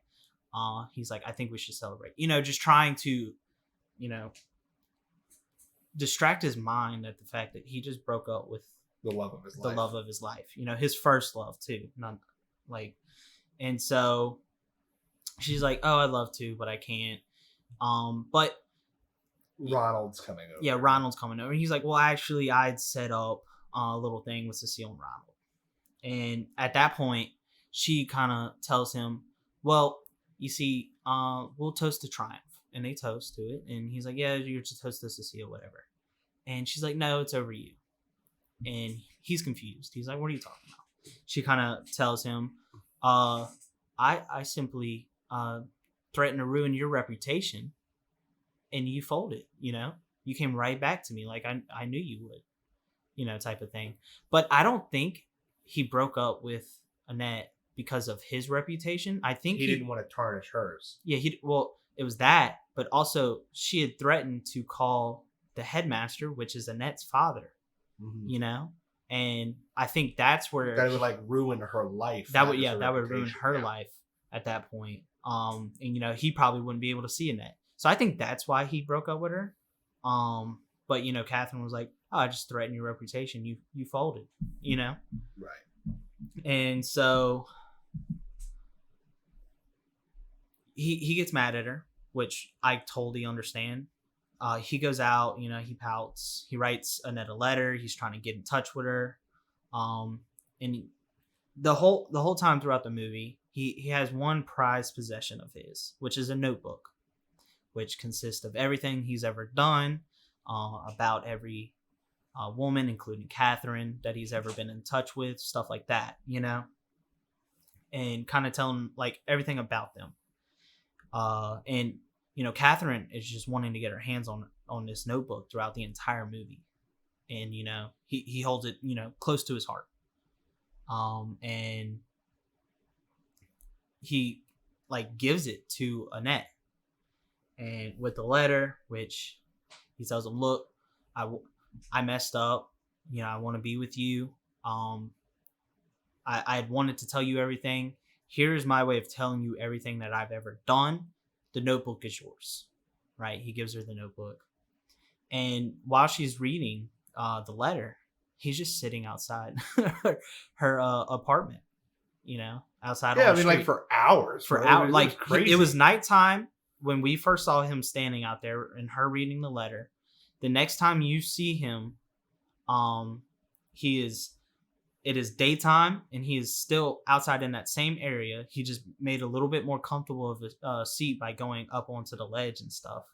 He's like, "I think we should celebrate." You know, just trying to, you know, distract his mind at the fact that he just broke up with The love of his the life. love of his life. You know, his first love too. Not like, and so she's like, "Oh, I'd love to, but I can't." But Ronald's coming over. yeah, Ronald's coming over. He's like, "Well, actually, I'd set up a little thing with Cecile and Ronald." And at that point, she kind of tells him, "Well, you see, we'll toast to triumph." And they toast to it. And he's like, "Yeah, you're to toast to Cecile, whatever." And she's like, "No, it's over you." And he's confused. He's like, "What are you talking about?" She kind of tells him, I simply threatened to ruin your reputation, and you folded, you know? You came right back to me like I knew you would, you know, type of thing. But I don't think he broke up with Annette because of his reputation. I think He didn't want to tarnish hers. yeah, well, it was that, but also she had threatened to call the headmaster, which is Annette's father, Mhm. you know? And I think that's where That would like ruin her life. that not would just yeah, her that would ruin reputation. her Yeah. life at that point. And you know, he probably wouldn't be able to see Annette. So I think that's why he broke up with her. But you know, Catherine was like, "Oh, I just threatened your reputation. You folded," you know? Right. And so he gets mad at her, which I totally understand. He goes out, you know, he pouts. He writes Annette a letter. He's trying to get in touch with her. And the whole time throughout the movie, he has one prized possession of his, which is a notebook, which consists of everything he's ever done, about every woman, including Catherine, that he's ever been in touch with, stuff like that, you know, and kind of telling like everything about them. And you know, Catherine is just wanting to get her hands on this notebook throughout the entire movie, and you know, he holds it, you know, close to his heart. And he like gives it to Annette, and with the letter, which he tells him, "Look, I messed up. You know, I want to be with you. I had wanted to tell you everything. Here's my way of telling you everything that I've ever done. The notebook is yours." Right? He gives her the notebook. And while she's reading the letter, he's just sitting outside her apartment, you know, outside. Yeah, on I the mean, like street. for hours. For bro. hours. It was Like crazy. it was nighttime when we first saw him standing out there and her reading the letter. The next time you see him, it is daytime, and he is still outside in that same area. He just made a little bit more comfortable of a seat by going up onto the ledge and stuff.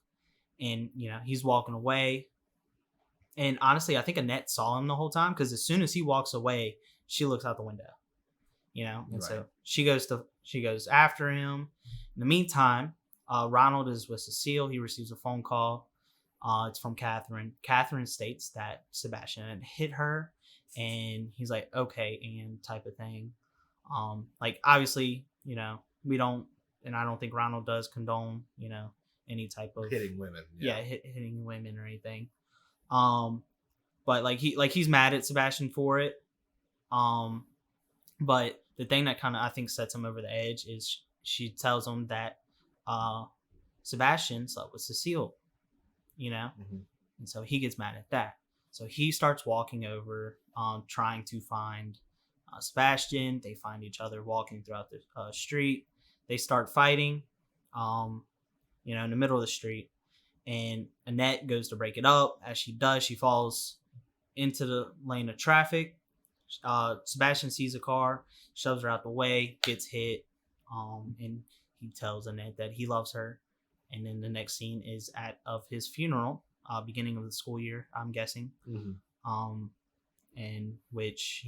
And you know, he's walking away. And honestly, I think Annette saw him the whole time, because as soon as he walks away, she looks out the window. You know, and so Right. she goes after him. In the meantime, Ronald is with Cecile. He receives a phone call. It's from Catherine. Catherine states that Sebastian hit her, and he's like, "Okay," and type of thing. Like obviously, you know, we don't, and I don't think Ronald does condone, you know, any type of hitting women. hitting women or anything. But he's mad at Sebastian for it. But the thing that kind of I think sets him over the edge is she tells him that Sebastian slept with Cecile, you know, Mhm. and so he gets mad at that. So he starts walking over, trying to find Sebastian. They find each other walking throughout the street. They start fighting, in the middle of the street. And Annette goes to break it up. As she does, she falls into the lane of traffic. Sebastian sees a car, shoves her out the way, gets hit, and he tells Annette that he loves her. And then the next scene is of his funeral, beginning of the school year, I'm guessing. In which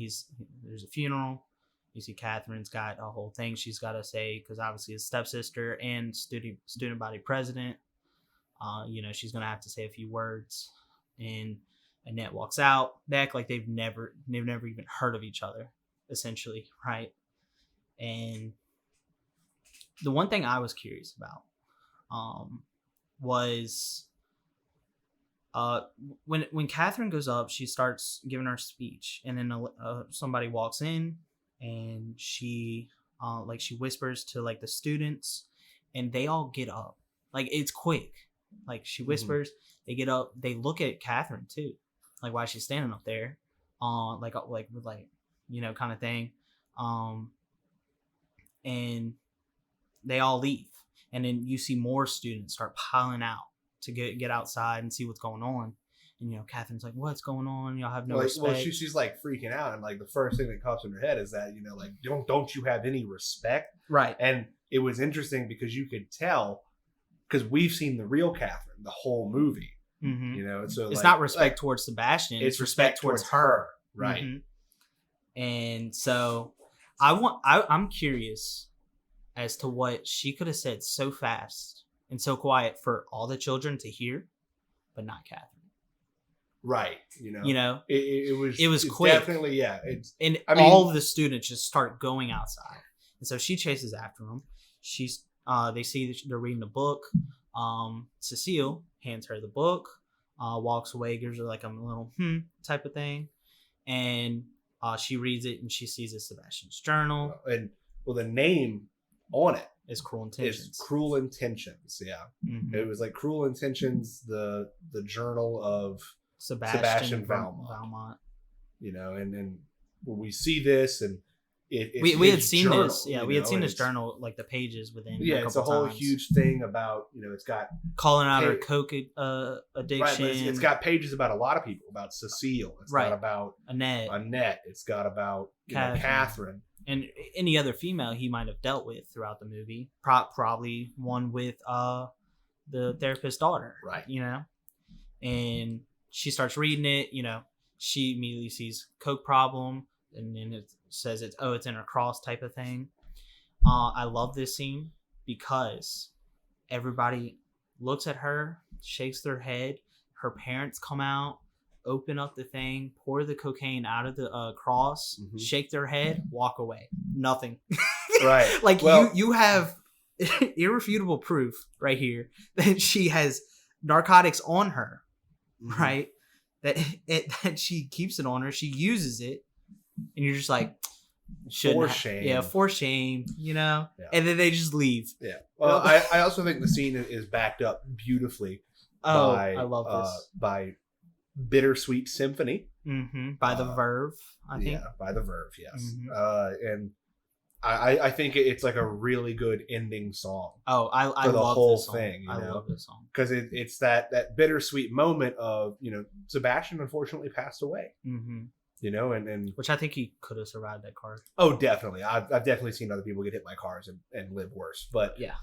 there's a funeral. You see Catherine's got a whole thing she's got to say, because obviously his stepsister and student body president. She's gonna have to say a few words, and Annette walks out. They act like they've never even heard of each other, essentially, right? And the one thing I was curious about was when Catherine goes up, she starts giving her speech, and then somebody walks in, and she whispers to like the students, and they all get up. Like, it's quick. Like, she whispers, they get up, they look at Catherine too, like while she's standing up there, kind of thing, and they all leave, and then you see more students start piling out to get outside and see what's going on. And Catherine's like, "What's going on? Y'all have no respect." Well, she's like freaking out, and like the first thing that comes in her head is that like don't you have any respect? Right. And it was interesting because you could tell, because we've seen the real Catherine the whole movie. Mm-hmm. So it's not respect towards Sebastian; it's respect towards her, right? Mm-hmm. And so I'm curious as to what she could have said so fast and so quiet for all the children to hear, but not Catherine. Right. It was quick. Definitely, yeah. All of the students just start going outside. And so she chases after them. They see that they're reading the book. Cecile hands her the book, walks away, gives her like a little type of thing. And she reads it, and she sees it's Sebastian's journal. And the name on it is Cruel Intentions. It's Cruel Intentions, yeah. Mm-hmm. It was like Cruel Intentions, the journal of Sebastian Valmont. And when we see this, and we had seen journal, this, we had seen this journal, like the pages within. Yeah, it's a whole huge thing about it's got calling out her coke addiction. Right, it's got pages about a lot of people, about Cecile. It's got about Annette. It's got about Catherine. And any other female he might have dealt with throughout the movie. Probably one with the therapist's daughter. Right. And she starts reading it. She immediately sees coke problem, and then it says it's in her cross type of thing. I love this scene because everybody looks at her, shakes their head. Her parents come out, open up the thing, pour the cocaine out of the cross, shake their head, walk away. Nothing. Right. You have irrefutable proof right here that she has narcotics on her, right? That she keeps it on her. She uses it, and you're just like, shame. Yeah, for shame, Yeah. And then they just leave. Yeah. Well, I also think the scene is backed up beautifully. I love this. By Bittersweet Symphony. By The Verve, I think. Yeah, by The Verve, yes. And I think it's like a really good ending song. Oh, I for the love whole this song. thing. I love this song because it's that bittersweet moment of Sebastian unfortunately passed away. And which I think he could have survived that car. Oh, definitely. I've definitely seen other people get hit by cars and live worse. But yeah,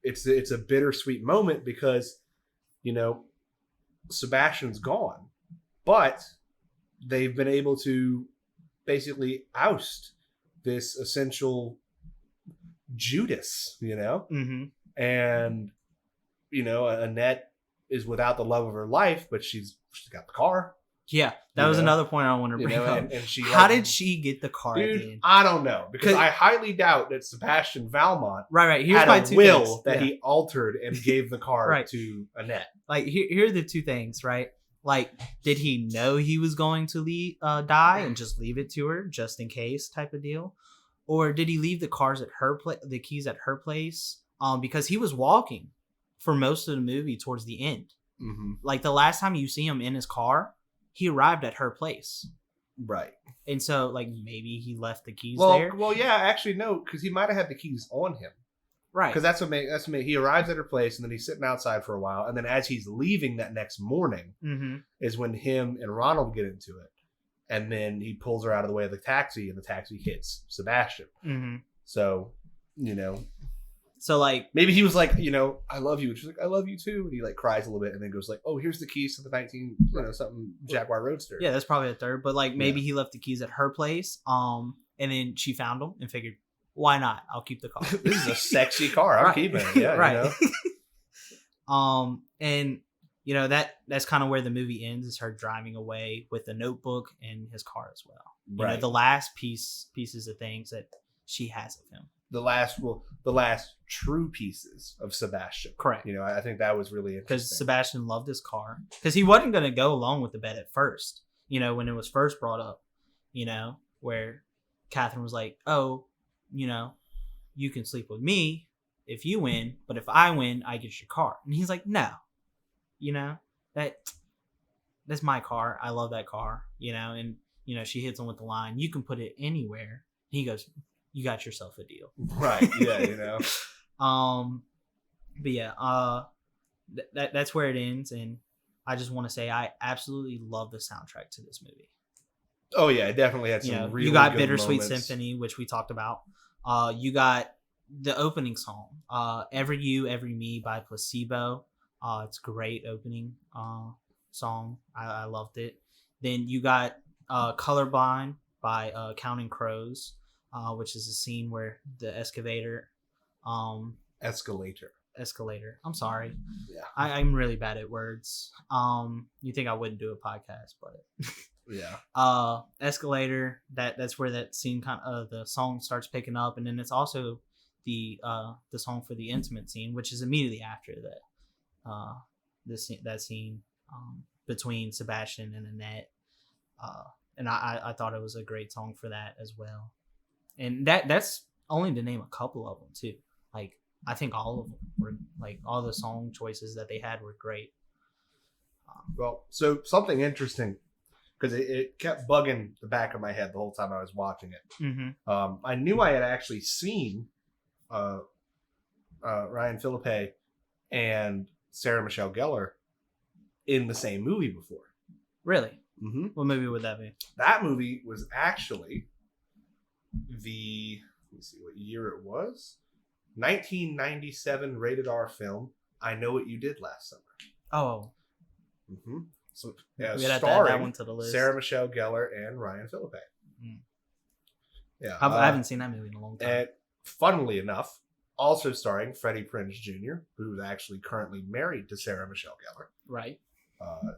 it's a bittersweet moment because Sebastian's gone, but they've been able to basically oust this essential Judas, and Annette is without the love of her life, but she's got the car. Yeah, that was another point I wanted to bring up. And she, how did she get the car? Dude, I don't know, because I highly doubt that Sebastian Valmont right. Here's had my a two will things. that he altered and gave the car to Annette. Like here are the two things, right? Like, did he know he was going to die and just leave it to her just in case, type of deal, or did he leave the cars at her the keys at her place? Because he was walking for most of the movie towards the end. Like the last time you see him in his car, he arrived at her place. Right. And so, like, maybe he left the keys Well, there. well, yeah, actually, no, because he might have had the keys on him. Right. Because that's what made. He arrives at her place, and then he's sitting outside for a while, and then as he's leaving that next morning, is when him and Ronald get into it, and then he pulls her out of the way of the taxi, and the taxi hits Sebastian. So, So, like, maybe he was like, I love you. And she's like, I love you too. And he like cries a little bit, and then goes like, oh, here's the keys to the 19, something Jaguar Roadster. yeah, that's probably a third. But like, maybe he left the keys at her place. And then she found them and figured, why not? I'll keep the car. This is a sexy car. I'm Right. keeping it. Yeah, right. And that's kind of where the movie ends, is her driving away with the notebook and his car as well. Right. The last pieces of things that she has of him. The last true pieces of Sebastian. Correct. I think that was really Because interesting. Sebastian loved his car. Because he wasn't going to go along with the bet at first. When it was first brought up. Where Catherine was like, "Oh, you can sleep with me if you win, but if I win, I get your car." And he's like, "No, that's my car. I love that car." And she hits him with the line, "You can put it anywhere." And he goes, "You got yourself a deal." Right. Yeah. But yeah, that's where it ends, and I just want to say I absolutely love the soundtrack to this movie. Oh yeah, it definitely had some really you got good Bittersweet moments. Symphony, which we talked about. You got the opening song, "Every You, Every Me" by Placebo. It's a great opening song. I loved it. Then you got Colorblind by Counting Crows, which is a scene where the escalator. I'm sorry. Yeah. I'm really bad at words. You think I wouldn't do a podcast, but Yeah. Escalator, that's where that scene the song starts picking up, and then it's also the song for the intimate scene, which is immediately after that that scene between Sebastian and Annette, and I thought it was a great song for that as well. And that's only to name a couple of them too. Like, I think all of them were, like, all the song choices that they had were great. Well, so something interesting, because it kept bugging the back of my head the whole time I was watching it. I knew I had actually seen Ryan Philippe and Sarah Michelle Gellar in the same movie before. Really? Mm-hmm. What movie would that be? That movie was actually let me see what year it was. 1997 rated R film, I Know What You Did Last Summer. Oh. Mm-hmm. So, We gotta add starring that one to the list. Sarah Michelle Gellar and Ryan Philippe. Mm. Yeah, I haven't seen that movie in a long time. And funnily enough, also starring Freddie Prinze Jr., who's actually currently married to Sarah Michelle Gellar. Right.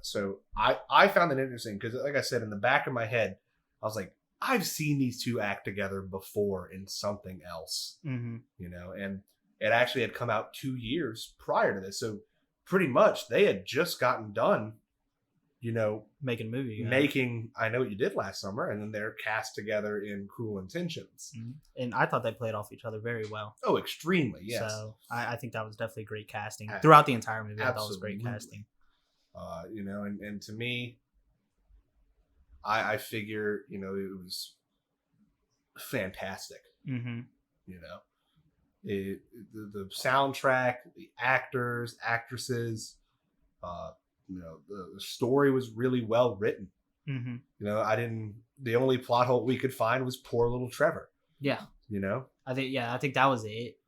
So I found it interesting because, like I said, in the back of my head, I was like, I've seen these two act together before in something else, and it actually had come out 2 years prior to this. So pretty much they had just gotten done, making a movie. making I Know What You Did Last Summer, and then they're cast together in Cruel Intentions. And I thought they played off each other very well. Oh, extremely, yes. So I think that was definitely great casting throughout the entire movie. I thought it was great Absolutely. casting. And to me, I figure, it was fantastic. Mm-hmm. The soundtrack, the actors, actresses, the story was really well written. Mm-hmm. The only plot hole we could find was poor little Trevor. Yeah. I I think that was it.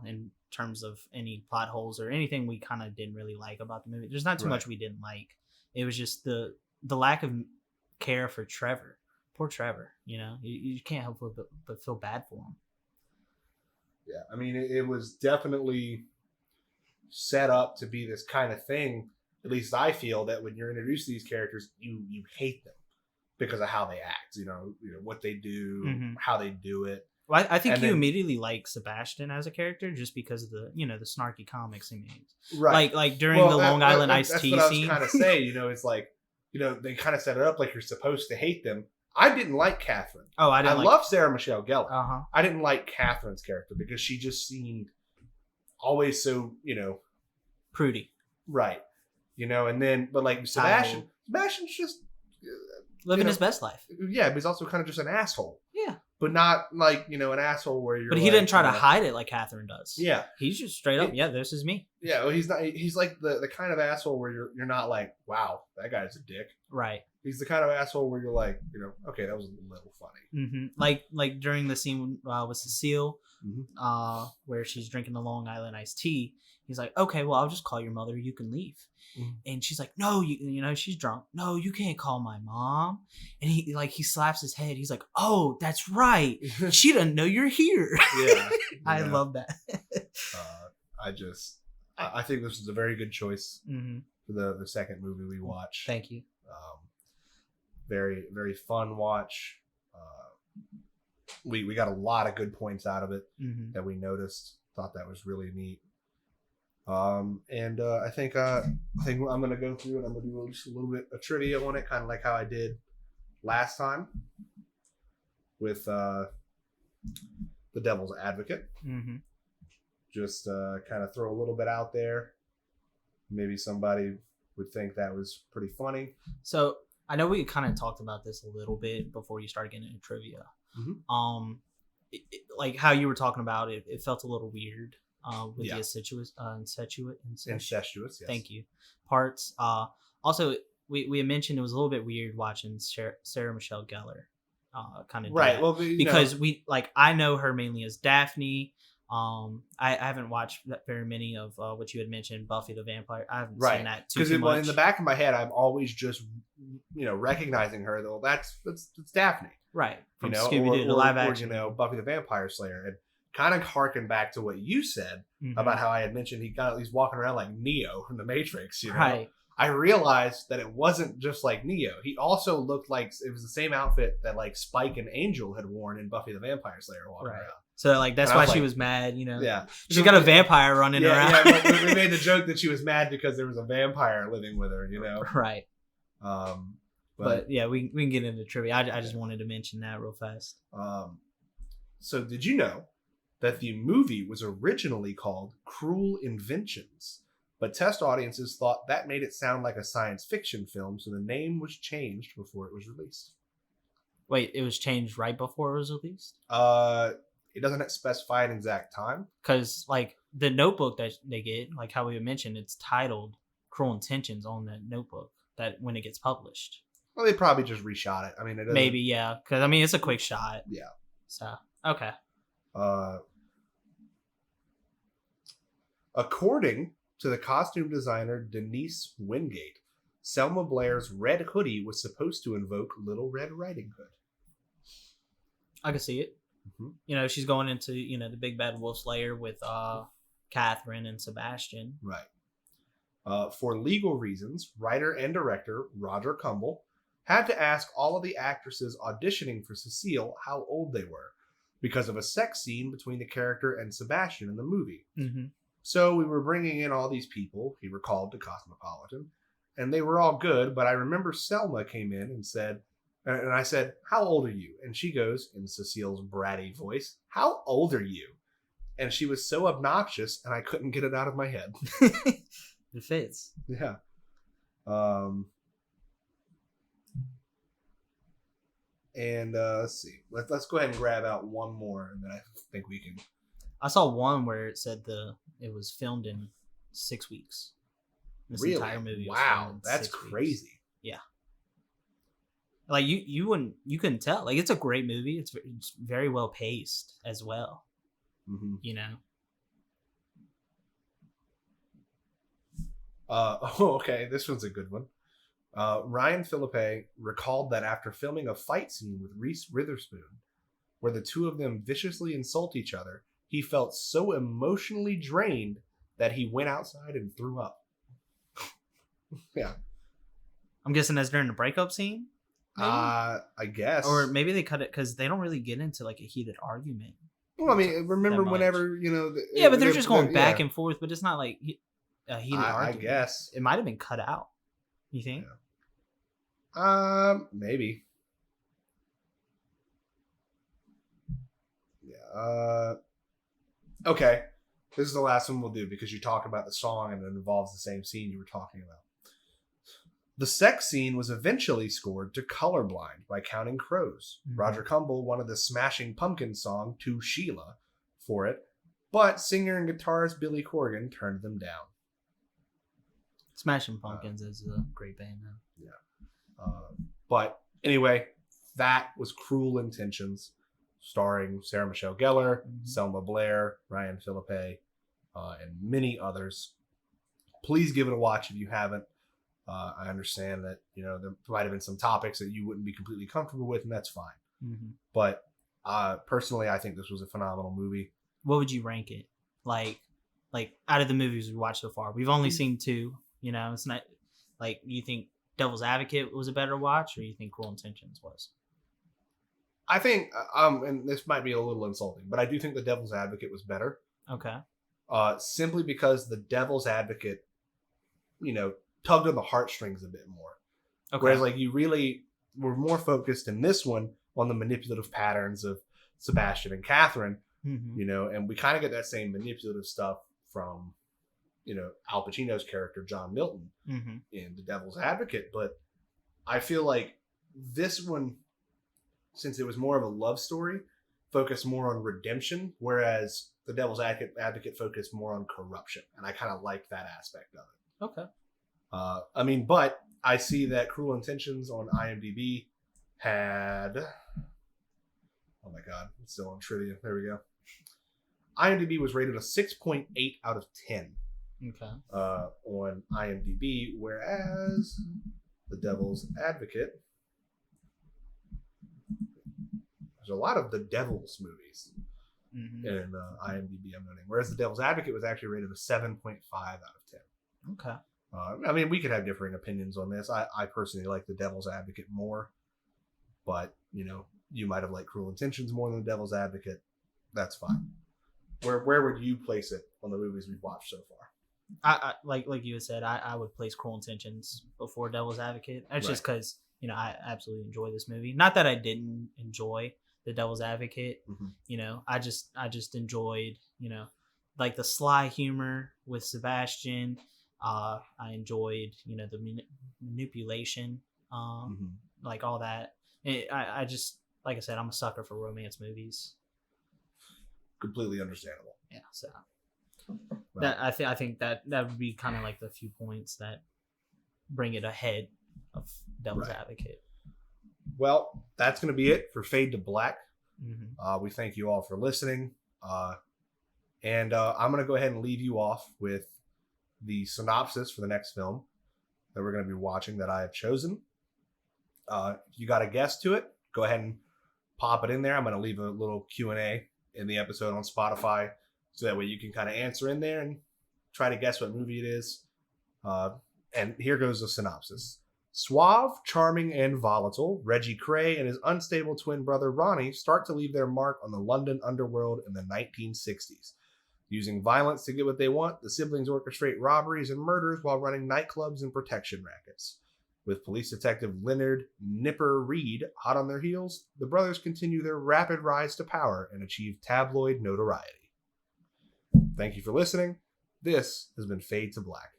In terms of any plot holes or anything we kind of didn't really like about the movie. There's not too much we didn't like. It was just the lack of care for Trevor. Poor Trevor. You can't help but feel bad for him. Yeah, I mean, it was definitely set up to be this kind of thing. At least I feel that when you're introduced to these characters, you hate them because of how they act. What they do, how they do it. Well, I think And you then- immediately like Sebastian as a character just because of the the snarky comics he makes. Right. Like during the Long Island Iced Tea that's scene. what I was kind of saying. It's like, they kind of set it up like you're supposed to hate them. I didn't like Catherine. Oh, I I didn't like. love Sarah Michelle Gellar. Uh-huh. I didn't like Catherine's character because she just seemed always so, Prudy. right. And then, but like Sebastian's just living his best life. Yeah, but he's also kind of just an asshole. Yeah. But not like, an asshole where you're But he didn't try to hide it like Catherine does. Yeah. He's just straight up, yeah, this is me. Yeah, well, he's not. He's like the kind of asshole where you're not like, wow, that guy's a dick. Right. He's the kind of asshole where you're like, okay, that was a little funny. Mm-hmm. Like during the scene with Cecile, where she's drinking the Long Island iced tea. He's like, okay, well, I'll just call your mother. You can leave. Mm-hmm. And she's like, no, she's drunk. No, you can't call my mom. And he slaps his head. He's like, oh, that's right. She doesn't know you're here. Yeah. I love that. I think this is a very good choice for the second movie we watch. Thank you. Very, very fun watch. We got a lot of good points out of it that we noticed. Thought that was really neat. I think I'm gonna go through and I'm gonna do just a little bit of trivia on it, kind of like how I did last time with The Devil's Advocate. Just kind of throw a little bit out there. Maybe somebody would think that was pretty funny. So I know we kind of talked about this a little bit before you started getting into trivia. Like how you were talking about it, it felt a little weird. With the incestuous, yes. Thank you. Parts. Also, we had mentioned it was a little bit weird watching Sarah Michelle Gellar, kind of right. Well, because I know her mainly as Daphne. I haven't watched very many of what you had mentioned, Buffy the Vampire. I haven't seen that too much. Because in the back of my head, I'm always just recognizing her. Though that's Daphne, right? From Scooby-Doo, the live action, or Buffy the Vampire Slayer, and kind of harken back to what you said about how I had mentioned he's walking around like Neo from the Matrix. Right. I realized that it wasn't just like Neo. He also looked like it was the same outfit that like Spike and Angel had worn in Buffy the Vampire Slayer walking around. So that's why she was mad, Yeah. She got a vampire running around. Yeah, but we made the joke that she was mad because there was a vampire living with her, Right. But yeah, we can get into trivia. I just wanted to mention that real fast. So did you know that the movie was originally called Cruel Inventions, but test audiences thought that made it sound like a science fiction film, so the name was changed before it was released. Wait, it was changed right before it was released? It doesn't specify an exact time. Because, like, the notebook that they get, like how we mentioned, it's titled Cruel Intentions on that notebook that when it gets published. Well, they probably just reshot it. I mean, maybe, yeah. Because, I mean, it's a quick shot. Yeah. So, okay. According to the costume designer Denise Wingate, Selma Blair's red hoodie was supposed to invoke Little Red Riding Hood. I can see it. She's going into the big bad wolf slayer with Catherine and Sebastian. Right. For legal reasons, writer and director Roger Kumble had to ask all of the actresses auditioning for Cecile how old they were, because of a sex scene between the character and Sebastian in the movie. So we were bringing in all these people, he recalled to Cosmopolitan, and they were all good, but I remember Selma came in and said, and I said, how old are you? And she goes, in Cecile's bratty voice, how old are you? And she was so obnoxious, and I couldn't get it out of my head. It fits. Yeah. Let's see. Let's go ahead and grab out one more, and then I think we can. I saw one where it said it was filmed in 6 weeks. This entire movie. Wow, that's crazy. Weeks. Yeah. Like you couldn't tell. Like it's a great movie. It's very well paced as well. Okay. This one's a good one. Ryan Philippe recalled that after filming a fight scene with Reese Witherspoon, where the two of them viciously insult each other, he felt so emotionally drained that he went outside and threw up. Yeah. I'm guessing that's during the breakup scene? Maybe? I guess. Or maybe they cut it because they don't really get into like a heated argument. Well, I mean, remember whenever, yeah, but they're just going back and forth, but it's not like a heated argument. I guess. It might have been cut out. You think? Yeah. Maybe. Yeah. Okay. This is the last one we'll do because you talked about the song and it involves the same scene you were talking about. The sex scene was eventually scored to Colorblind by Counting Crows. Mhm. Roger Cumble wanted the Smashing Pumpkins song To Sheila for it, but singer and guitarist Billy Corgan turned them down. Smashing Pumpkins is a great band, man. But anyway, that was Cruel Intentions, starring Sarah Michelle Gellar, Selma Blair, Ryan Philippe, and many others. Please give it a watch if you haven't. I understand that there might have been some topics that you wouldn't be completely comfortable with, and that's fine. Mm-hmm. But personally, I think this was a phenomenal movie. What would you rank it? Like out of the movies we watched so far, we've only seen 2. It's not like you think Devil's Advocate was a better watch, or you think Cruel Intentions was? I think, and this might be a little insulting, but I do think The Devil's Advocate was better. Okay. Simply because The Devil's Advocate, tugged on the heartstrings a bit more. Okay. Whereas, you really were more focused in this one on the manipulative patterns of Sebastian and Catherine, and we kind of get that same manipulative stuff from, Al Pacino's character, John Milton, in The Devil's Advocate. But I feel like this one, since it was more of a love story, focused more on redemption, whereas The Devil's Advocate focused more on corruption. And I kind of like that aspect of it. Okay. But I see that Cruel Intentions on IMDb had... Oh my God, it's still on trivia. There we go. IMDb was rated a 6.8 out of 10 on IMDb, whereas The Devil's Advocate... There's a lot of The Devil's movies in IMDb, I'm noting. Whereas The Devil's Advocate was actually rated a 7.5 out of 10. Okay. We could have differing opinions on this. I personally like The Devil's Advocate more. But, you might have liked Cruel Intentions more than The Devil's Advocate. That's fine. Where would you place it on the movies we've watched so far? I like you had said, I would place Cruel Intentions before Devil's Advocate. That's just because, I absolutely enjoy this movie. Not that I didn't enjoy The Devil's Advocate. I just enjoyed, like the sly humor with Sebastian. I enjoyed, the manipulation, like all that. I just, like I said, I'm a sucker for romance movies. Completely understandable. Yeah, so that I think that would be kind of like the few points that bring it ahead of Devil's Advocate. Well, that's going to be it for Fade to Black. We thank you all for listening. And I'm going to go ahead and leave you off with the synopsis for the next film that we're going to be watching that I have chosen. If you got a guess to it, go ahead and pop it in there. I'm going to leave a little Q&A in the episode on Spotify, so that way you can kind of answer in there and try to guess what movie it is. And here goes the synopsis. Suave, charming, and volatile, Reggie Cray and his unstable twin brother Ronnie start to leave their mark on the London underworld in the 1960s. Using violence to get what they want, the siblings orchestrate robberies and murders while running nightclubs and protection rackets. With police detective Leonard Nipper Reed hot on their heels, the brothers continue their rapid rise to power and achieve tabloid notoriety. Thank you for listening. This has been Fade to Black.